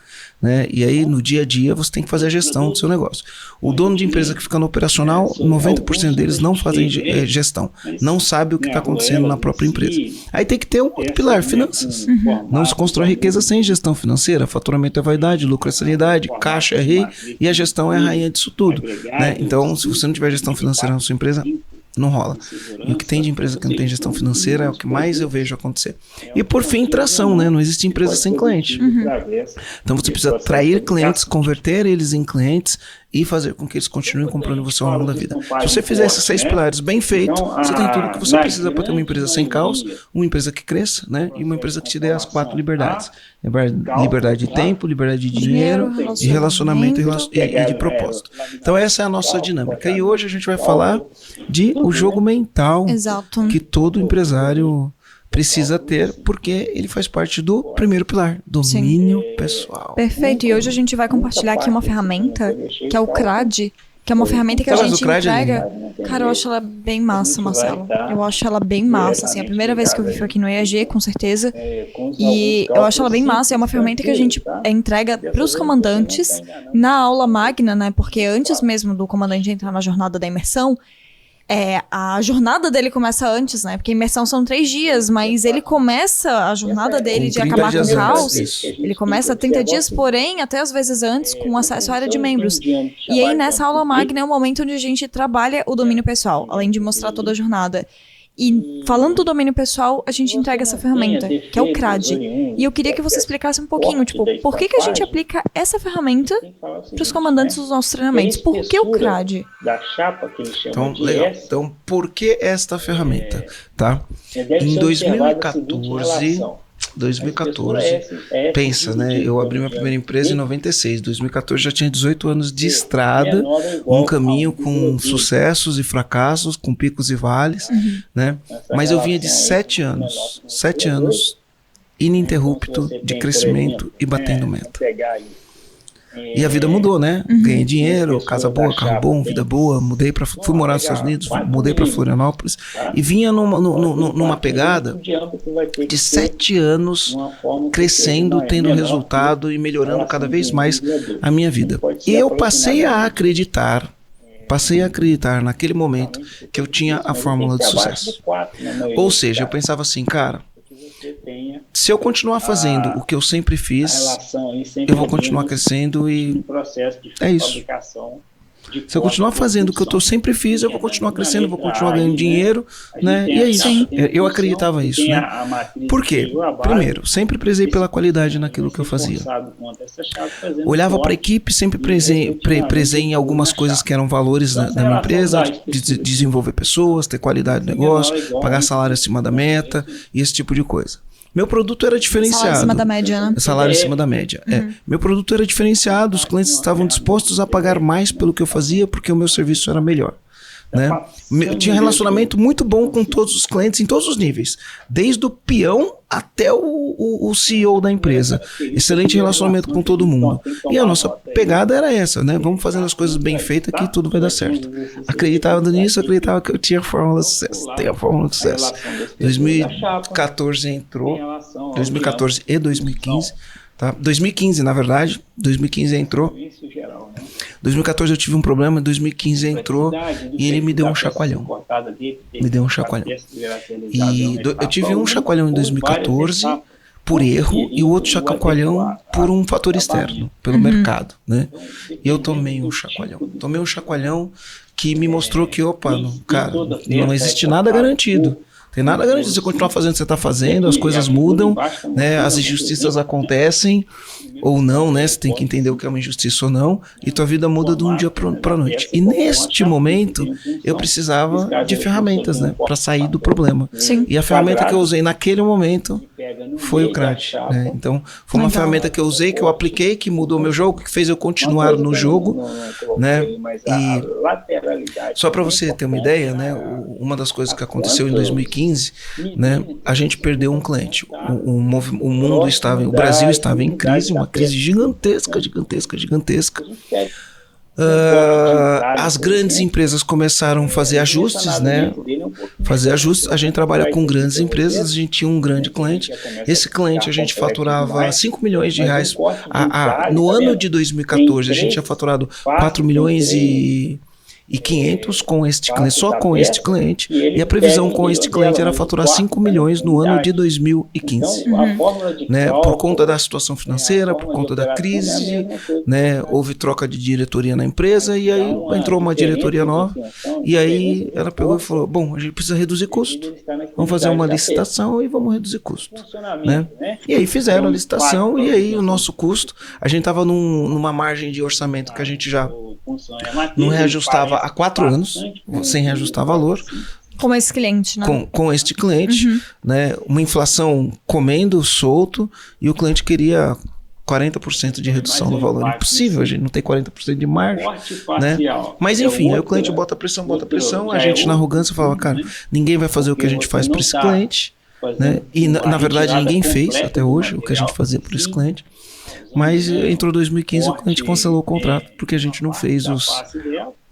S9: Né? E aí, no dia a dia, você tem que fazer a gestão do seu negócio. O dono de empresa que fica no operacional, 90% deles não fazem gestão. Não sabe o que está acontecendo na própria empresa. Aí tem que ter um outro pilar, finanças. Não se constrói riqueza sem gestão financeira. Faturamento é vaidade, lucro é sanidade, caixa é rei e a gestão é a rainha disso tudo. Né? Então, se você não tiver gestão financeira na sua empresa, não rola. E o que tem de empresa que não tem gestão financeira é o que mais eu vejo acontecer. E por fim, tração, né? Não existe empresa sem cliente. Então você precisa atrair clientes, converter eles em clientes e fazer com que eles continuem comprando você ao longo da vida. Se você fizer esses 6 pilares bem feitos, você tem tudo que você precisa para ter uma empresa sem caos, uma empresa que cresça, né? E uma empresa que te dê as 4 liberdades. Liberdade de tempo, liberdade de dinheiro, de relacionamento e de propósito. Então essa é a nossa dinâmica. E hoje a gente vai falar de o jogo mental que todo empresário precisa ter, porque ele faz parte do primeiro pilar, domínio pessoal.
S10: Perfeito, e hoje a gente vai compartilhar aqui uma ferramenta, que é o CRAD, que é uma ferramenta que a gente entrega. Cara, eu acho ela bem massa, Marcelo. Eu acho ela bem massa, assim, a primeira vez que eu vi foi aqui no EAG, com certeza, e eu acho ela bem massa, é uma ferramenta que a gente entrega para os comandantes na aula magna, né, porque antes mesmo do comandante entrar na jornada da imersão, a jornada dele começa antes, né? Porque a imersão são 3 dias, mas ele começa a jornada dele de acabar com o caos. Ele começa 30 dias, porém, até às vezes antes, com acesso à área de membros. E aí, nessa aula magna, é o momento onde a gente trabalha o domínio pessoal, além de mostrar toda a jornada. E falando do domínio pessoal, a gente entrega essa ferramenta, que é o CRAD. E eu queria que você explicasse um pouquinho, tipo, por que a gente aplica essa ferramenta para os comandantes dos nossos treinamentos? Por que o CRAD?
S9: Então, legal. Então, por que esta ferramenta? Tá? Em 2014, pensa, né? Eu abri minha primeira empresa em 96. 2014 já tinha 18 anos de estrada, um caminho com sucessos e fracassos, com picos e vales, né? Mas eu vinha de 7 anos ininterrupto de crescimento e batendo meta. E a vida mudou, né? Ganhei dinheiro, casa boa, carro bom, vida boa, fui morar nos Estados Unidos, mudei para Florianópolis e vinha numa pegada de 7 anos crescendo, tendo resultado e melhorando cada vez mais a minha vida. E eu passei a acreditar naquele momento que eu tinha a fórmula de sucesso. Ou seja, eu pensava assim, cara, se eu continuar fazendo o que eu sempre fiz, eu vou continuar crescendo e é isso. Se eu continuar fazendo o que eu sempre fiz, eu vou continuar crescendo, vou continuar ganhando dinheiro, né? E é isso. Eu acreditava nisso, né? Por quê? Primeiro, sempre prezei pela qualidade naquilo que eu fazia. Olhava para a equipe, sempre prezei em algumas coisas que eram valores da minha empresa, de desenvolver pessoas, ter qualidade de negócio, pagar salário acima da meta e esse tipo de coisa. Meu produto era diferenciado. Salário acima da média, né? Salário acima da média, Meu produto era diferenciado, os clientes estavam dispostos a pagar mais pelo que eu fazia porque o meu serviço era melhor. Né? Tinha relacionamento muito bom com todos os clientes em todos os níveis, desde o peão até o CEO da empresa. Excelente relacionamento com todo mundo. E a nossa pegada era essa, né? Vamos fazendo as coisas bem feitas que tudo vai dar certo. Acreditava nisso, acreditava que eu tinha a fórmula de sucesso. Tem a fórmula de sucesso. 2014 entrou, 2014 e 2015. Tá? 2015, na verdade, 2015 entrou. 2014 eu tive um problema, 2015 entrou e ele me deu um chacoalhão. Me deu um chacoalhão. E eu tive um chacoalhão em 2014 por erro e o outro chacoalhão por um fator externo, pelo mercado, né? E eu tomei um chacoalhão. Tomei um chacoalhão que me mostrou que, cara, não existe nada garantido. Tem nada garantido. Se você continuar fazendo o que você está fazendo, as coisas mudam, né? As injustiças acontecem ou não, né? Você tem que entender o que é uma injustiça ou não, e tua vida muda de um dia para a noite. E neste momento, eu precisava de ferramentas, né? Para sair do problema.
S10: Sim.
S9: E a ferramenta que eu usei naquele momento foi o CRAD, né? Então, foi uma ferramenta que eu usei, que eu apliquei, que mudou meu jogo, que fez eu continuar no jogo, né? E só para você ter uma ideia, né? Uma das coisas que aconteceu em 2015, né, a gente perdeu um cliente. O Brasil estava em crise, uma crise gigantesca. As grandes empresas começaram a fazer ajustes, né? A gente trabalha com grandes empresas, a gente tinha um grande cliente. Esse cliente a gente faturava 5 milhões de reais. No ano de 2014 a gente tinha faturado 4 milhões e 500 com este cliente, só com este cliente, e a previsão com este cliente era faturar 5 milhões no ano de 2015, né? Por conta da situação financeira, por conta da crise, né? Houve troca de diretoria na empresa e aí entrou uma diretoria nova e aí ela pegou e falou, bom, a gente precisa reduzir custo, vamos fazer uma licitação e vamos reduzir custo, né? E aí fizeram a licitação e aí o nosso custo, a gente estava numa margem de orçamento que a gente já não reajustava há 4 anos, sem reajustar valor.
S10: Com esse cliente, né?
S9: Com este cliente, né? Uma inflação comendo solto e o cliente queria 40% de redução no valor. Impossível, a gente não tem 40% de margem, né? Mas enfim, aí o cliente bota pressão, a gente na arrogância falava, cara, ninguém vai fazer o que a gente faz para esse cliente, né? E na verdade ninguém fez até hoje o que a gente fazia por esse cliente. Mas entrou 2015 e o cliente cancelou o contrato porque a gente não fez os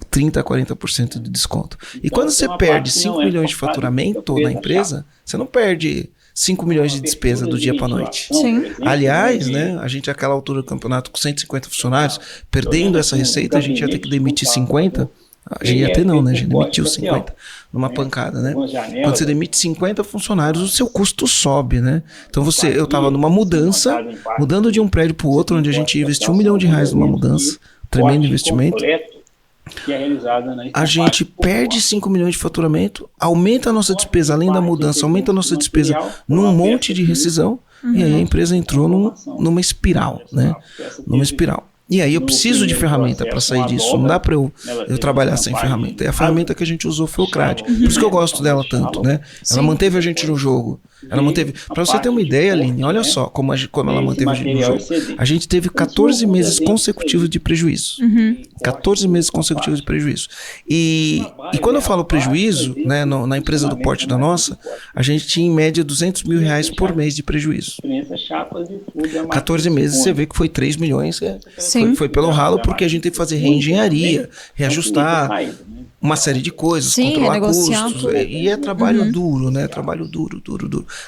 S9: 30% a 40% de desconto. E quando você perde 5 milhões de faturamento na empresa, você não perde 5 milhões de despesa do dia para a noite.
S10: Sim.
S9: Aliás, né, a gente àquela altura do campeonato com 150 funcionários, perdendo essa receita, a gente ia ter que demitir 50. A gente ia ter não, né? A gente demitiu 50 numa pancada, né? Quando você demite 50 funcionários, o seu custo sobe, né? Então eu estava numa mudança, mudando de um prédio para o outro, onde a gente ia investir R$1 milhão numa mudança, tremendo investimento.
S1: que é realizada na
S9: a gente perde 5 milhões de faturamento, aumenta a nossa despesa, além da mudança, aumenta a nossa despesa num monte de rescisão, e aí a empresa entrou numa espiral, né? Numa espiral. E aí eu preciso de ferramenta para sair disso. Não dá para eu trabalhar sem ferramenta. E a ferramenta que a gente usou foi o CRAD. Por isso que eu gosto dela tanto, né? Ela manteve a gente no jogo. Ela manteve. Para você ter uma ideia, Aline, olha só como ela manteve a gente no jogo. A gente teve 14 meses consecutivos de prejuízo. 14 meses consecutivos de prejuízo. E quando eu falo prejuízo, né, na empresa do porte da nossa, a gente tinha em média R$200 mil por mês de prejuízo. 14 meses, você vê que foi 3 milhões. Foi pelo ralo, porque a gente teve que fazer reengenharia, reajustar uma série de coisas, controlar custos. E é trabalho duro, né? Trabalho duro.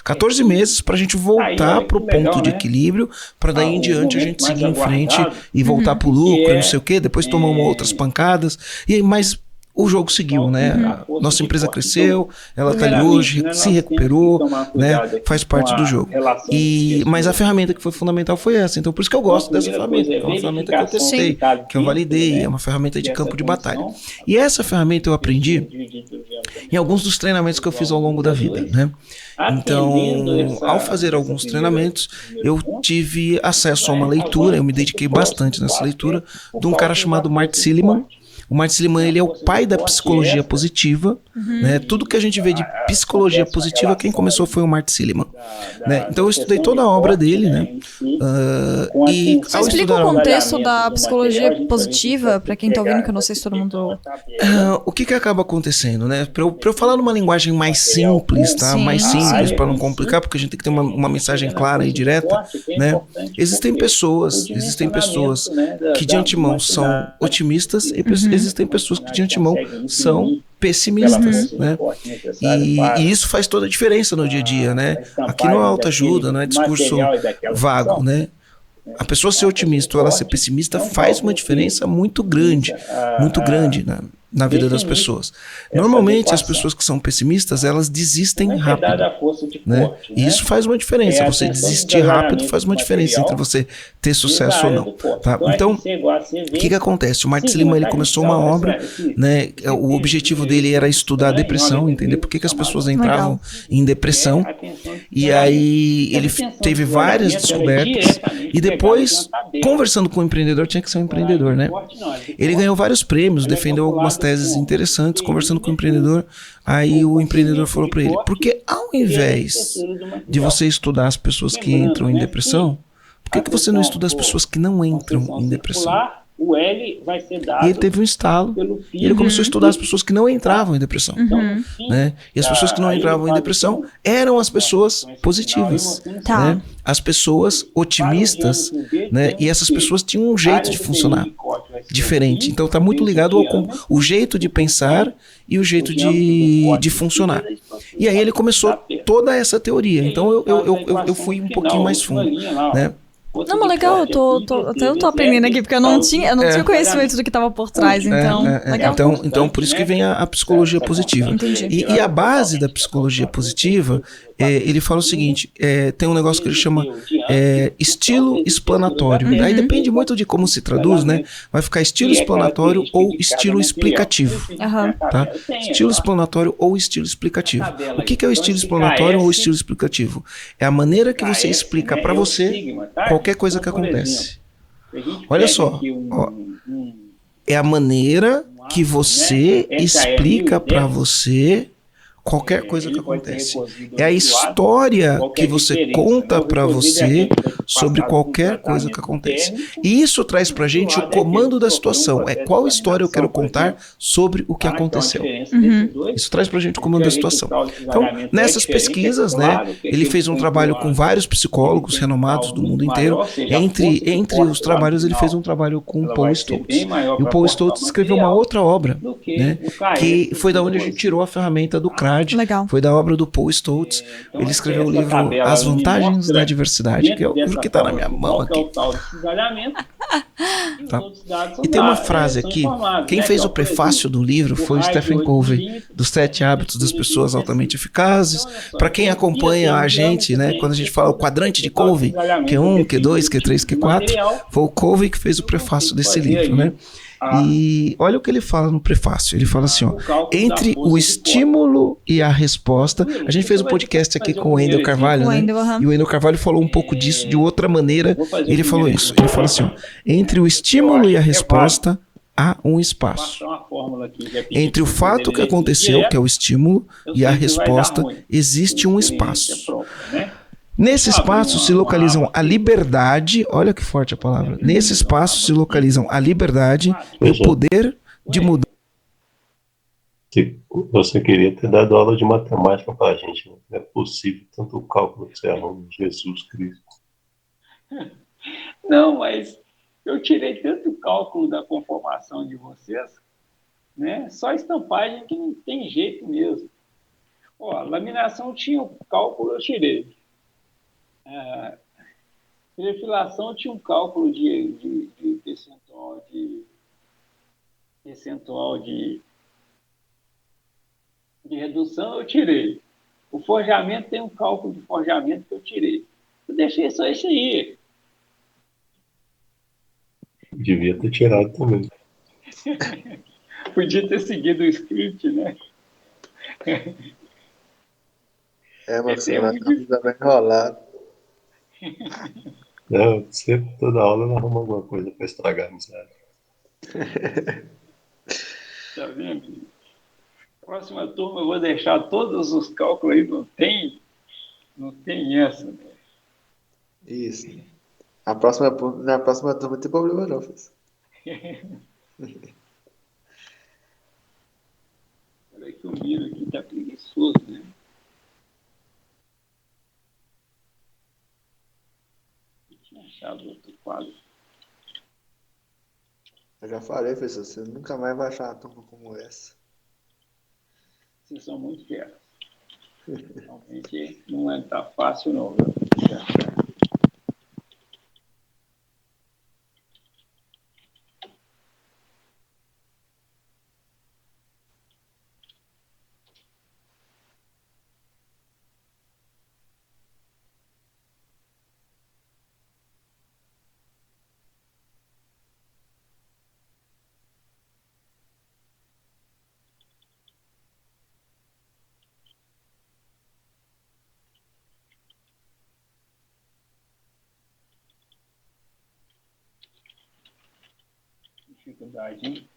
S9: 14 meses para a gente voltar para o ponto de equilíbrio, para daí em diante a gente seguir em frente e voltar para o lucro, não sei o quê. Depois tomamos outras pancadas. Mas o jogo seguiu, né? Nossa empresa cresceu, ela está ali hoje, se recuperou, né? Faz parte do jogo. Mas a ferramenta que foi fundamental foi essa. Então, por isso que eu gosto dessa ferramenta. É uma ferramenta que eu testei, que eu validei, é uma ferramenta de campo de batalha. E essa ferramenta eu aprendi em alguns dos treinamentos que eu fiz ao longo da vida, né? Então, ao fazer alguns treinamentos, eu tive acesso a uma leitura, eu me dediquei bastante nessa leitura, de um cara chamado Martin Seligman. O Martin Seligman, ele é o pai da psicologia positiva, né? Tudo que a gente vê de psicologia positiva, quem começou foi o Martin Seligman, né? Então eu estudei toda a obra dele, né?
S10: Você explica o contexto da psicologia positiva, para quem está ouvindo, que eu não sei se todo mundo...
S9: O que acaba acontecendo, né? Para eu falar numa linguagem mais simples, tá? Mais simples, para não complicar, porque a gente tem que ter uma mensagem clara e direta, né? Existem pessoas que de antemão são otimistas e existem pessoas que de antemão são pessimistas, né? E isso faz toda a diferença no dia a dia, né? Aqui não é autoajuda, não é discurso vago, né? A pessoa ser otimista ou ela ser pessimista faz uma diferença muito grande na vida das pessoas. Normalmente as pessoas que são pessimistas, elas desistem rápido, né? E isso faz uma diferença. Você desistir rápido faz uma diferença entre você ter sucesso ou não, tá? Então, o que acontece? O Martin Seligman, ele começou uma obra, né? O objetivo dele era estudar a depressão, entender por que as pessoas entravam em depressão. E aí ele teve várias descobertas e depois, conversando com o empreendedor, tinha que ser um empreendedor, né? Ele ganhou vários prêmios, defendeu algumas teses interessantes, conversando com o empreendedor. Aí o empreendedor falou para ele: porque ao invés de você estudar as pessoas que entram em depressão, por que você não estuda as pessoas que não entram em depressão?
S1: O L vai ser dado.
S9: E ele teve um estalo. E ele começou a estudar as pessoas que não entravam em depressão. Né? E as pessoas que não entravam em depressão eram as pessoas positivas. Né? As pessoas otimistas. Né? E essas pessoas tinham um jeito de funcionar diferente. Então está muito ligado ao o jeito de pensar e o jeito de funcionar. E aí ele começou toda essa teoria. Então eu fui um pouquinho mais fundo. Né?
S10: Não, mas legal, eu tô aprendendo aqui, porque eu não tinha conhecimento do que estava por trás, então, legal.
S9: Então, por isso que vem a psicologia positiva.
S10: Entendi.
S9: E a base da psicologia positiva, ele fala o seguinte, tem um negócio que ele chama estilo explanatório. Aí depende muito de como se traduz, né? Vai ficar estilo explanatório ou estilo explicativo. Tá? Estilo explanatório ou estilo explicativo. O que é o estilo explanatório ou estilo explicativo? É a maneira que você explica para você qualquer coisa que acontece. Olha só, é a maneira que você explica para você qualquer coisa que acontece. É a história que você conta para você sobre qualquer coisa que acontece. E isso traz pra gente o comando da situação. É qual história eu quero contar sobre o que aconteceu. Isso traz pra gente o comando da situação. Então, nessas pesquisas, né, ele fez um trabalho com vários psicólogos renomados do mundo inteiro. Entre os trabalhos, ele fez um trabalho com o Paul Stoltz. E o Paul Stoltz escreveu uma outra obra, né, que foi da onde a gente tirou a ferramenta do CRAD.
S10: Legal.
S9: Foi da obra do Paul Stoltz. Ele escreveu o livro As Vantagens da Diversidade, que é o livro que está na minha mão aqui. Tá. E tem uma frase aqui, quem fez o prefácio do livro foi o Stephen Covey, dos 7 hábitos das pessoas altamente eficazes. Para quem acompanha a gente, né, quando a gente fala o quadrante de Covey, Q1, Q2, Q3, Q4, foi o Covey que fez o prefácio desse livro, né? E olha o que ele fala no prefácio. Ele fala assim, ó, entre o estímulo e a resposta. A gente fez um podcast aqui com o Wendel Carvalho, né? E o Wendel Carvalho falou um pouco disso de outra maneira. Ele falou isso. Ele fala assim, ó, entre o estímulo e a resposta há um espaço. Entre o fato que aconteceu, que é o estímulo, e a resposta, existe um espaço. Nesse espaço se localizam a liberdade, olha que forte a palavra. Nesse espaço se localizam a liberdade e o poder de mudar.
S5: Você queria ter dado aula de matemática para a gente, né? Não é possível tanto cálculo que você arruma, Jesus Cristo.
S1: Não, mas eu tirei tanto cálculo da conformação de vocês, né? Só estampagem que não tem jeito mesmo. Ó, laminação tinha um cálculo, eu tirei. Perfilação tinha um cálculo de percentual de redução, eu tirei. O forjamento tem um cálculo de forjamento que eu tirei. Eu deixei só isso aí.
S5: Devia ter tirado também.
S1: Podia ter seguido o script, né?
S11: Mas você vai bem enrolado.
S5: Não, sempre, toda aula ela arruma alguma coisa para estragar a amizade.
S1: Tá vendo? Próxima turma eu vou deixar todos os cálculos aí, não tem essa, né?
S11: Isso. Na próxima turma não tem problema não, filho.
S1: Peraí que o Miro aqui tá preguiçoso, né? Eu tinha achado outro quadro.
S11: Eu já falei, professor, você nunca mais vai achar uma turma como essa.
S1: Vocês são muito feros. Realmente não tá fácil não, viu? Dificuldade, hein?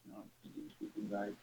S1: Não, que dificuldade.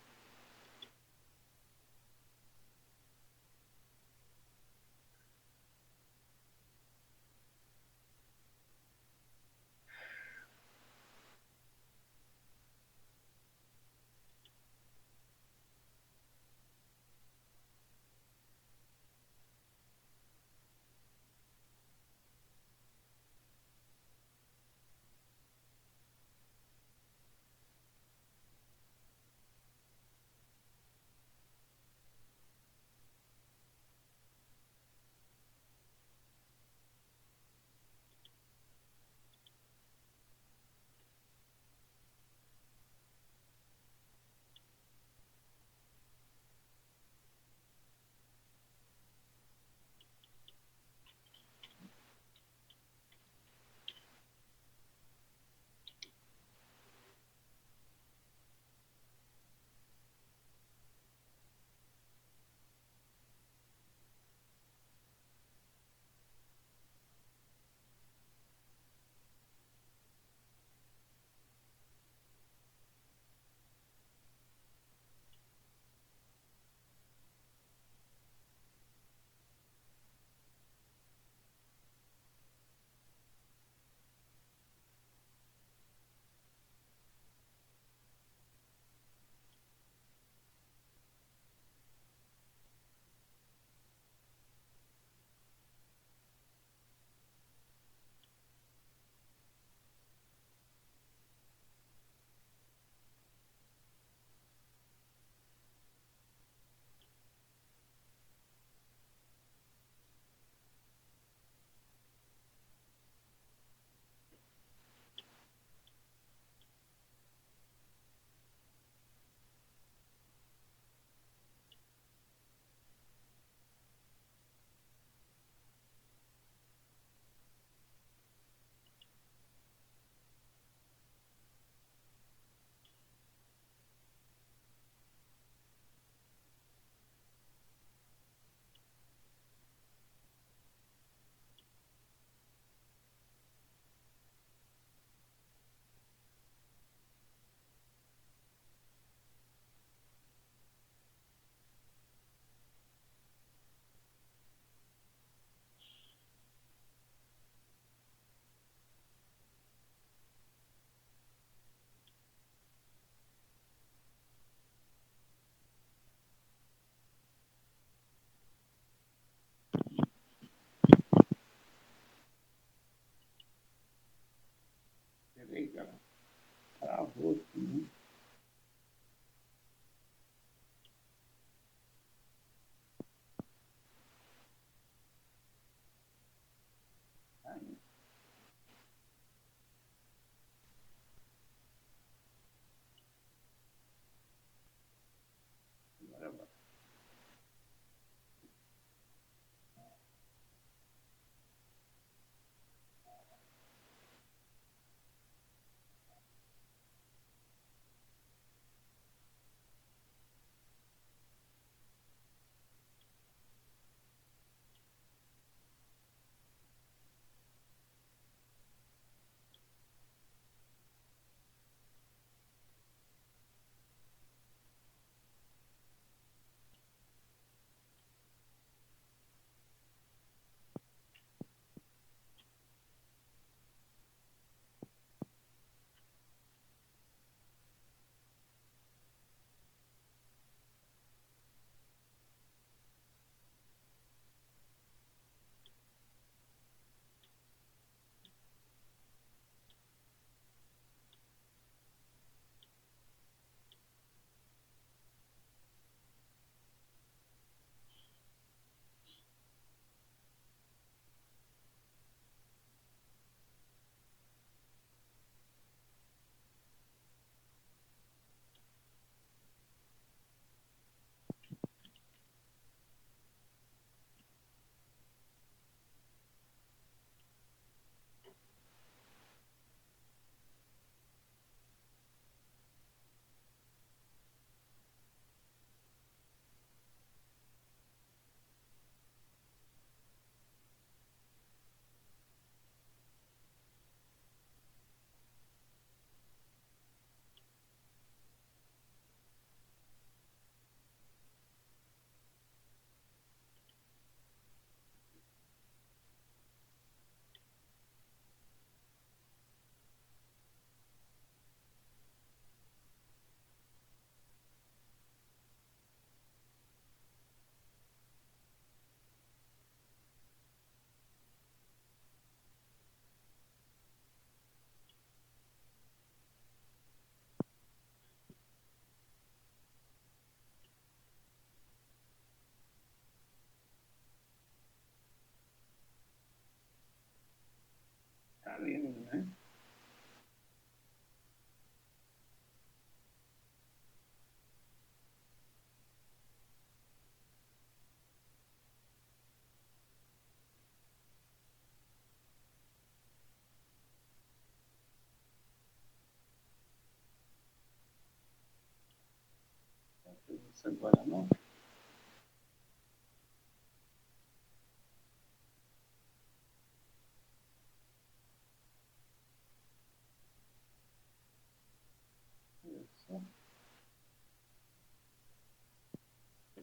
S1: Essa agora não.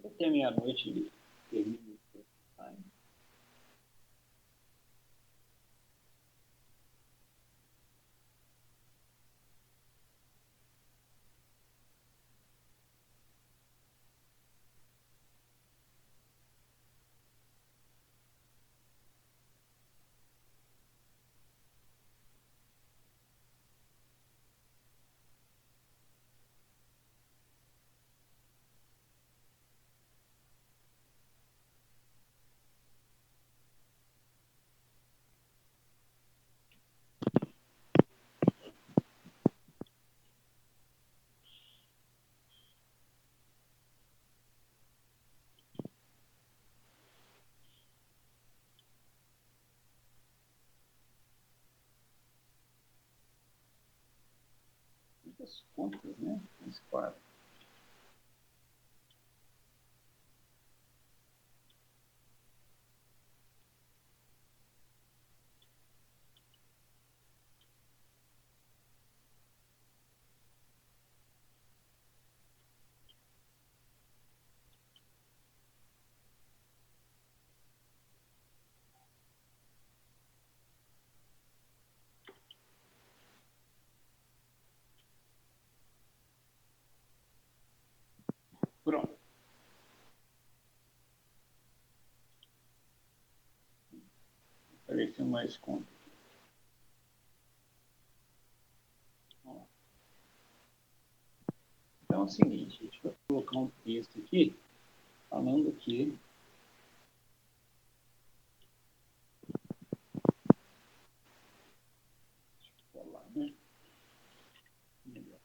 S1: Até meia-noite ele termina. Muitas contas, né? Nesse quadro. Pronto. Apareceu mais conta. Então é o seguinte, a gente vai colocar um texto aqui, falando que colar, né? Melhor.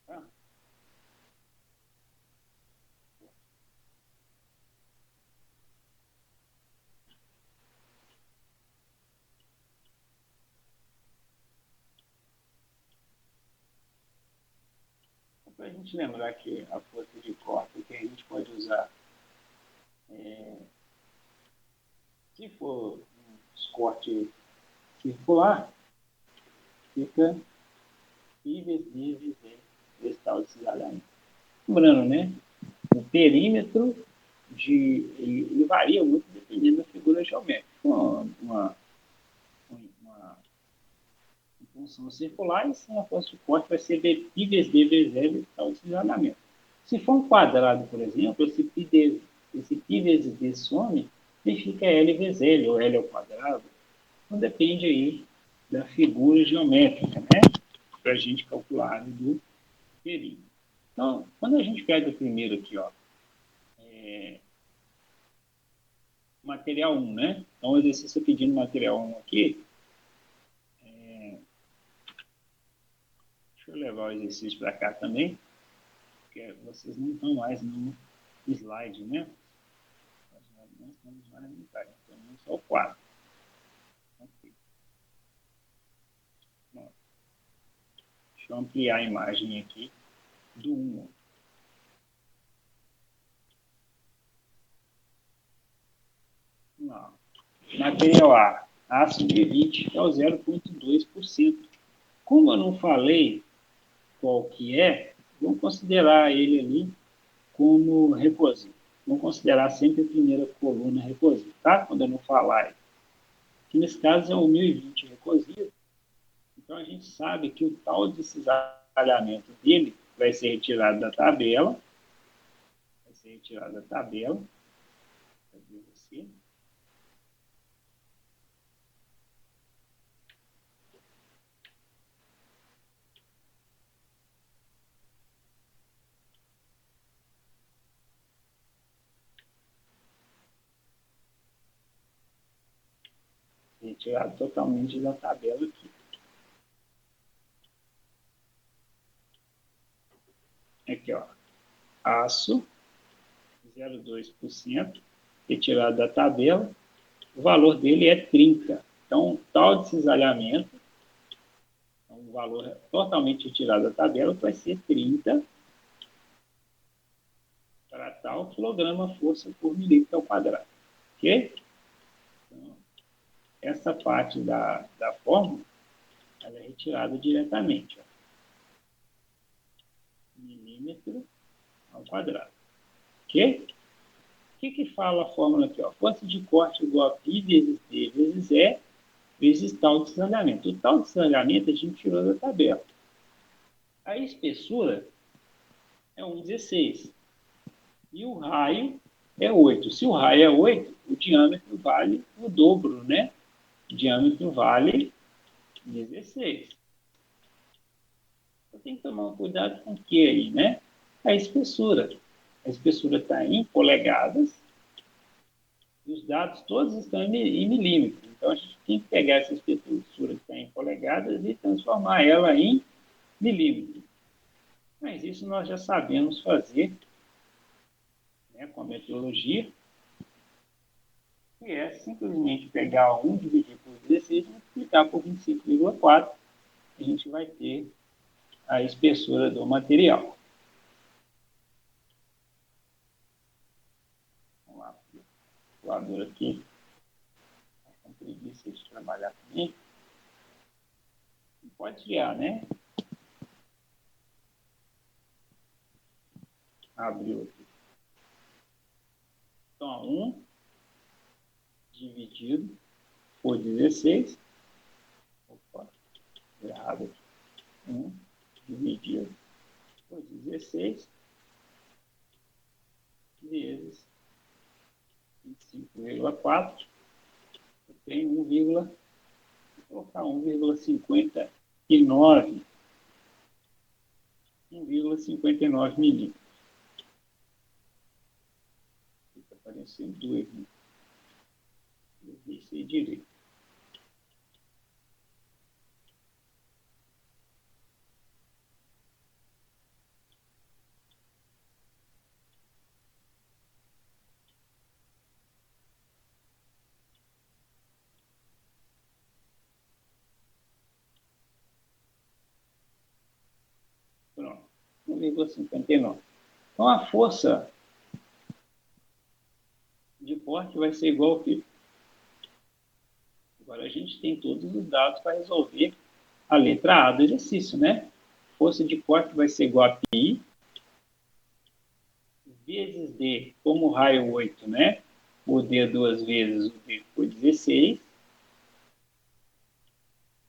S1: Tá? Para a gente lembrar que a força de corte que a gente pode usar, se for um corte circular, fica I vezes D vezes esse tal de cisalhamento. Lembrando, né? O perímetro ele varia muito dependendo da figura geométrica. Uma função circular, e sem a força de corte vai ser π vezes D vezes L esse tal de cisalhamento. Se for um quadrado, por exemplo, esse π vezes D some e fica L vezes L, ou L ao quadrado. Então depende aí da figura geométrica, né? Para a gente calcular a área do perímetro. Então, quando a gente pega o primeiro aqui, ó, material 1, né? Então, o exercício pedindo material 1 aqui. Deixa eu levar o exercício para cá também, porque vocês não estão mais no slide, né? Nós não estamos mais no slide, então só o quadro. Okay. Bom, deixa eu ampliar a imagem aqui do 1. Não. Material A, aço B20, que é o 0,2%. Como eu não falei qual que é, vamos considerar ele ali como recursivo. Vamos considerar sempre a primeira coluna recursiva, tá? Quando eu não falar. Que nesse caso é o 1020 recursivo. Então a gente sabe que o tal de cisalhamento dele vai ser retirado da tabela. Vai ser retirado da tabela. Cadê você? Retirado totalmente da tabela aqui. Aqui, ó. Aço 0,2%, retirado da tabela, o valor dele é 30. Então, tal de cisalhamento, um valor totalmente retirado da tabela, vai ser 30 para tal quilograma força por milímetro ao quadrado. Ok? Então, essa parte da fórmula, ela é retirada diretamente. Ó. Milímetro ao quadrado. Ok? O que fala a fórmula aqui? Ó? Força de corte igual a π vezes d vezes E vezes tal de cisalhamento. O tal de cisalhamento a gente tirou da tabela. A espessura é 1,16. E o raio é 8. Se o raio é 8, o diâmetro vale o dobro, né? O diâmetro vale 16. Então tem que tomar um cuidado com o que aí, né? A espessura. A espessura está em polegadas e os dados todos estão em milímetros. Então a gente tem que pegar essa espessura que está em polegadas e transformar ela em milímetros. Mas isso nós já sabemos fazer, né, com a metodologia, que é simplesmente pegar 1 dividir por 16 e multiplicar por 25,4, a gente vai ter a espessura do material. Vamos lá, o calculador aqui, com preguiça de trabalhar comigo. Pode tirar, né? Abriu aqui. Então, 1 dividido por 16. Opa, errado aqui. 1 dividido por 16 vezes 25,4. Eu tenho 1, vou colocar 1,59. 1,59 milímetros. Fica parecendo 2, né? Eu deixei direito. Pronto, 1,59. Então, a força de corte vai ser igual ao quê? Agora a gente tem todos os dados para resolver a letra A do exercício, né? Força de corte vai ser igual a π vezes D, como o raio 8, né? O D 2 vezes o D foi 16,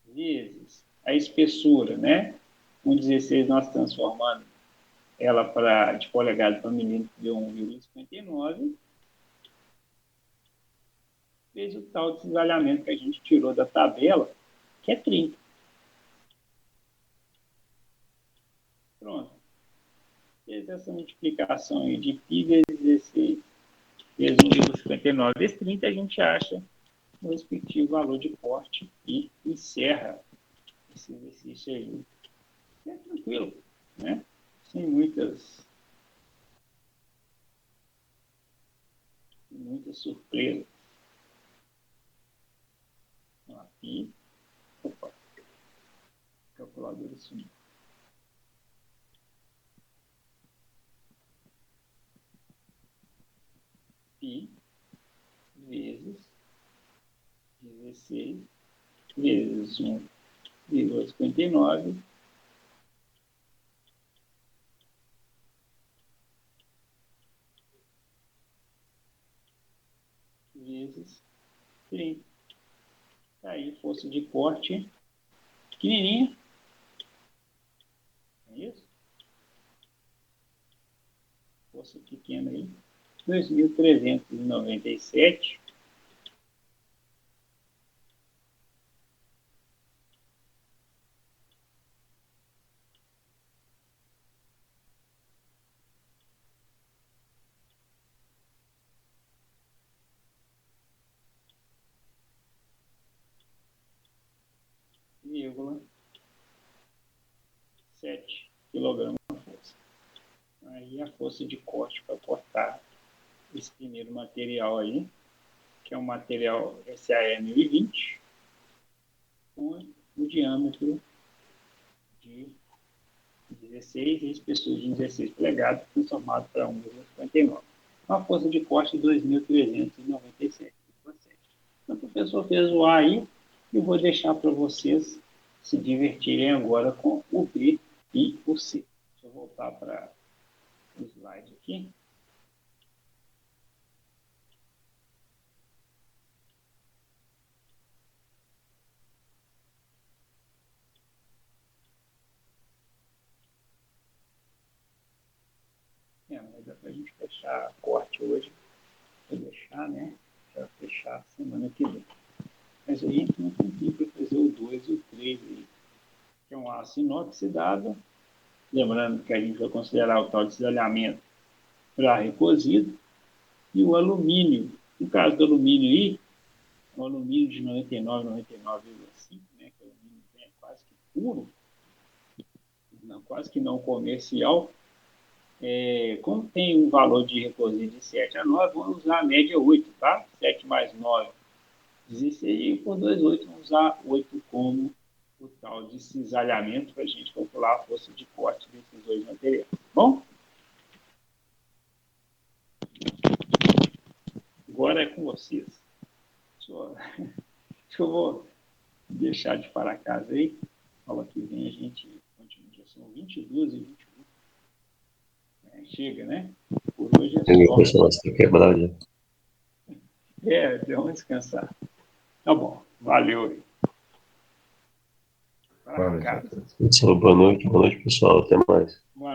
S1: vezes a espessura, né? Com 16 nós transformando ela de polegada para milímetro deu 1,59, vezes o tal de cisalhamento que a gente tirou da tabela, que é 30. Pronto. Fez essa multiplicação aí de π vezes 16 vezes 1,59 vezes 30, a gente acha o respectivo valor de corte e encerra esse exercício aí. É tranquilo, né? Sem muitas surpresas. Aqui, opa, calculadora sumiu. π vezes 16 vezes 1,59 vezes 30. Aí, força de corte pequenininha. É isso? Força pequena aí. 2.397. Vírgula 7 kg de força. Aí a força de corte para cortar esse primeiro material aí, que é um material SAE 1020, com o diâmetro de 16 e espessura de 16 polegadas, transformado para 1,59. Uma força de corte de 2.397. Então, o professor fez o A aí, e eu vou deixar para vocês se divertirem agora com o B e o C. Deixa eu voltar para o slide aqui. Mas dá para a gente fechar corte hoje. Vou deixar, né? Para fechar semana que vem. Mas aí a gente não tem tempo para fazer o 2 e o 3 aí. Que é um aço inoxidável. Lembrando que a gente vai considerar o tal de cisalhamento para recozido. E o alumínio. No caso do alumínio aí, o alumínio de 99, 99,5, né? Que o alumínio é quase que puro, não, quase que não comercial. Como tem um valor de recozido de 7 a 9, vamos usar a média 8, tá? 7 mais 9, 16, e por 2,8 vamos usar 8 como o tal de cisalhamento para a gente calcular a força de corte desses dois materiais. Bom? Agora é com vocês. Eu vou deixar de parar a casa aí. Aula que vem a gente continua. Já são 22 e 21. Chega, né? Por hoje é só.
S5: Quebrar já.
S1: Deu uma descansar. Tá bom. Valeu aí.
S5: Boa noite, pessoal. Até mais.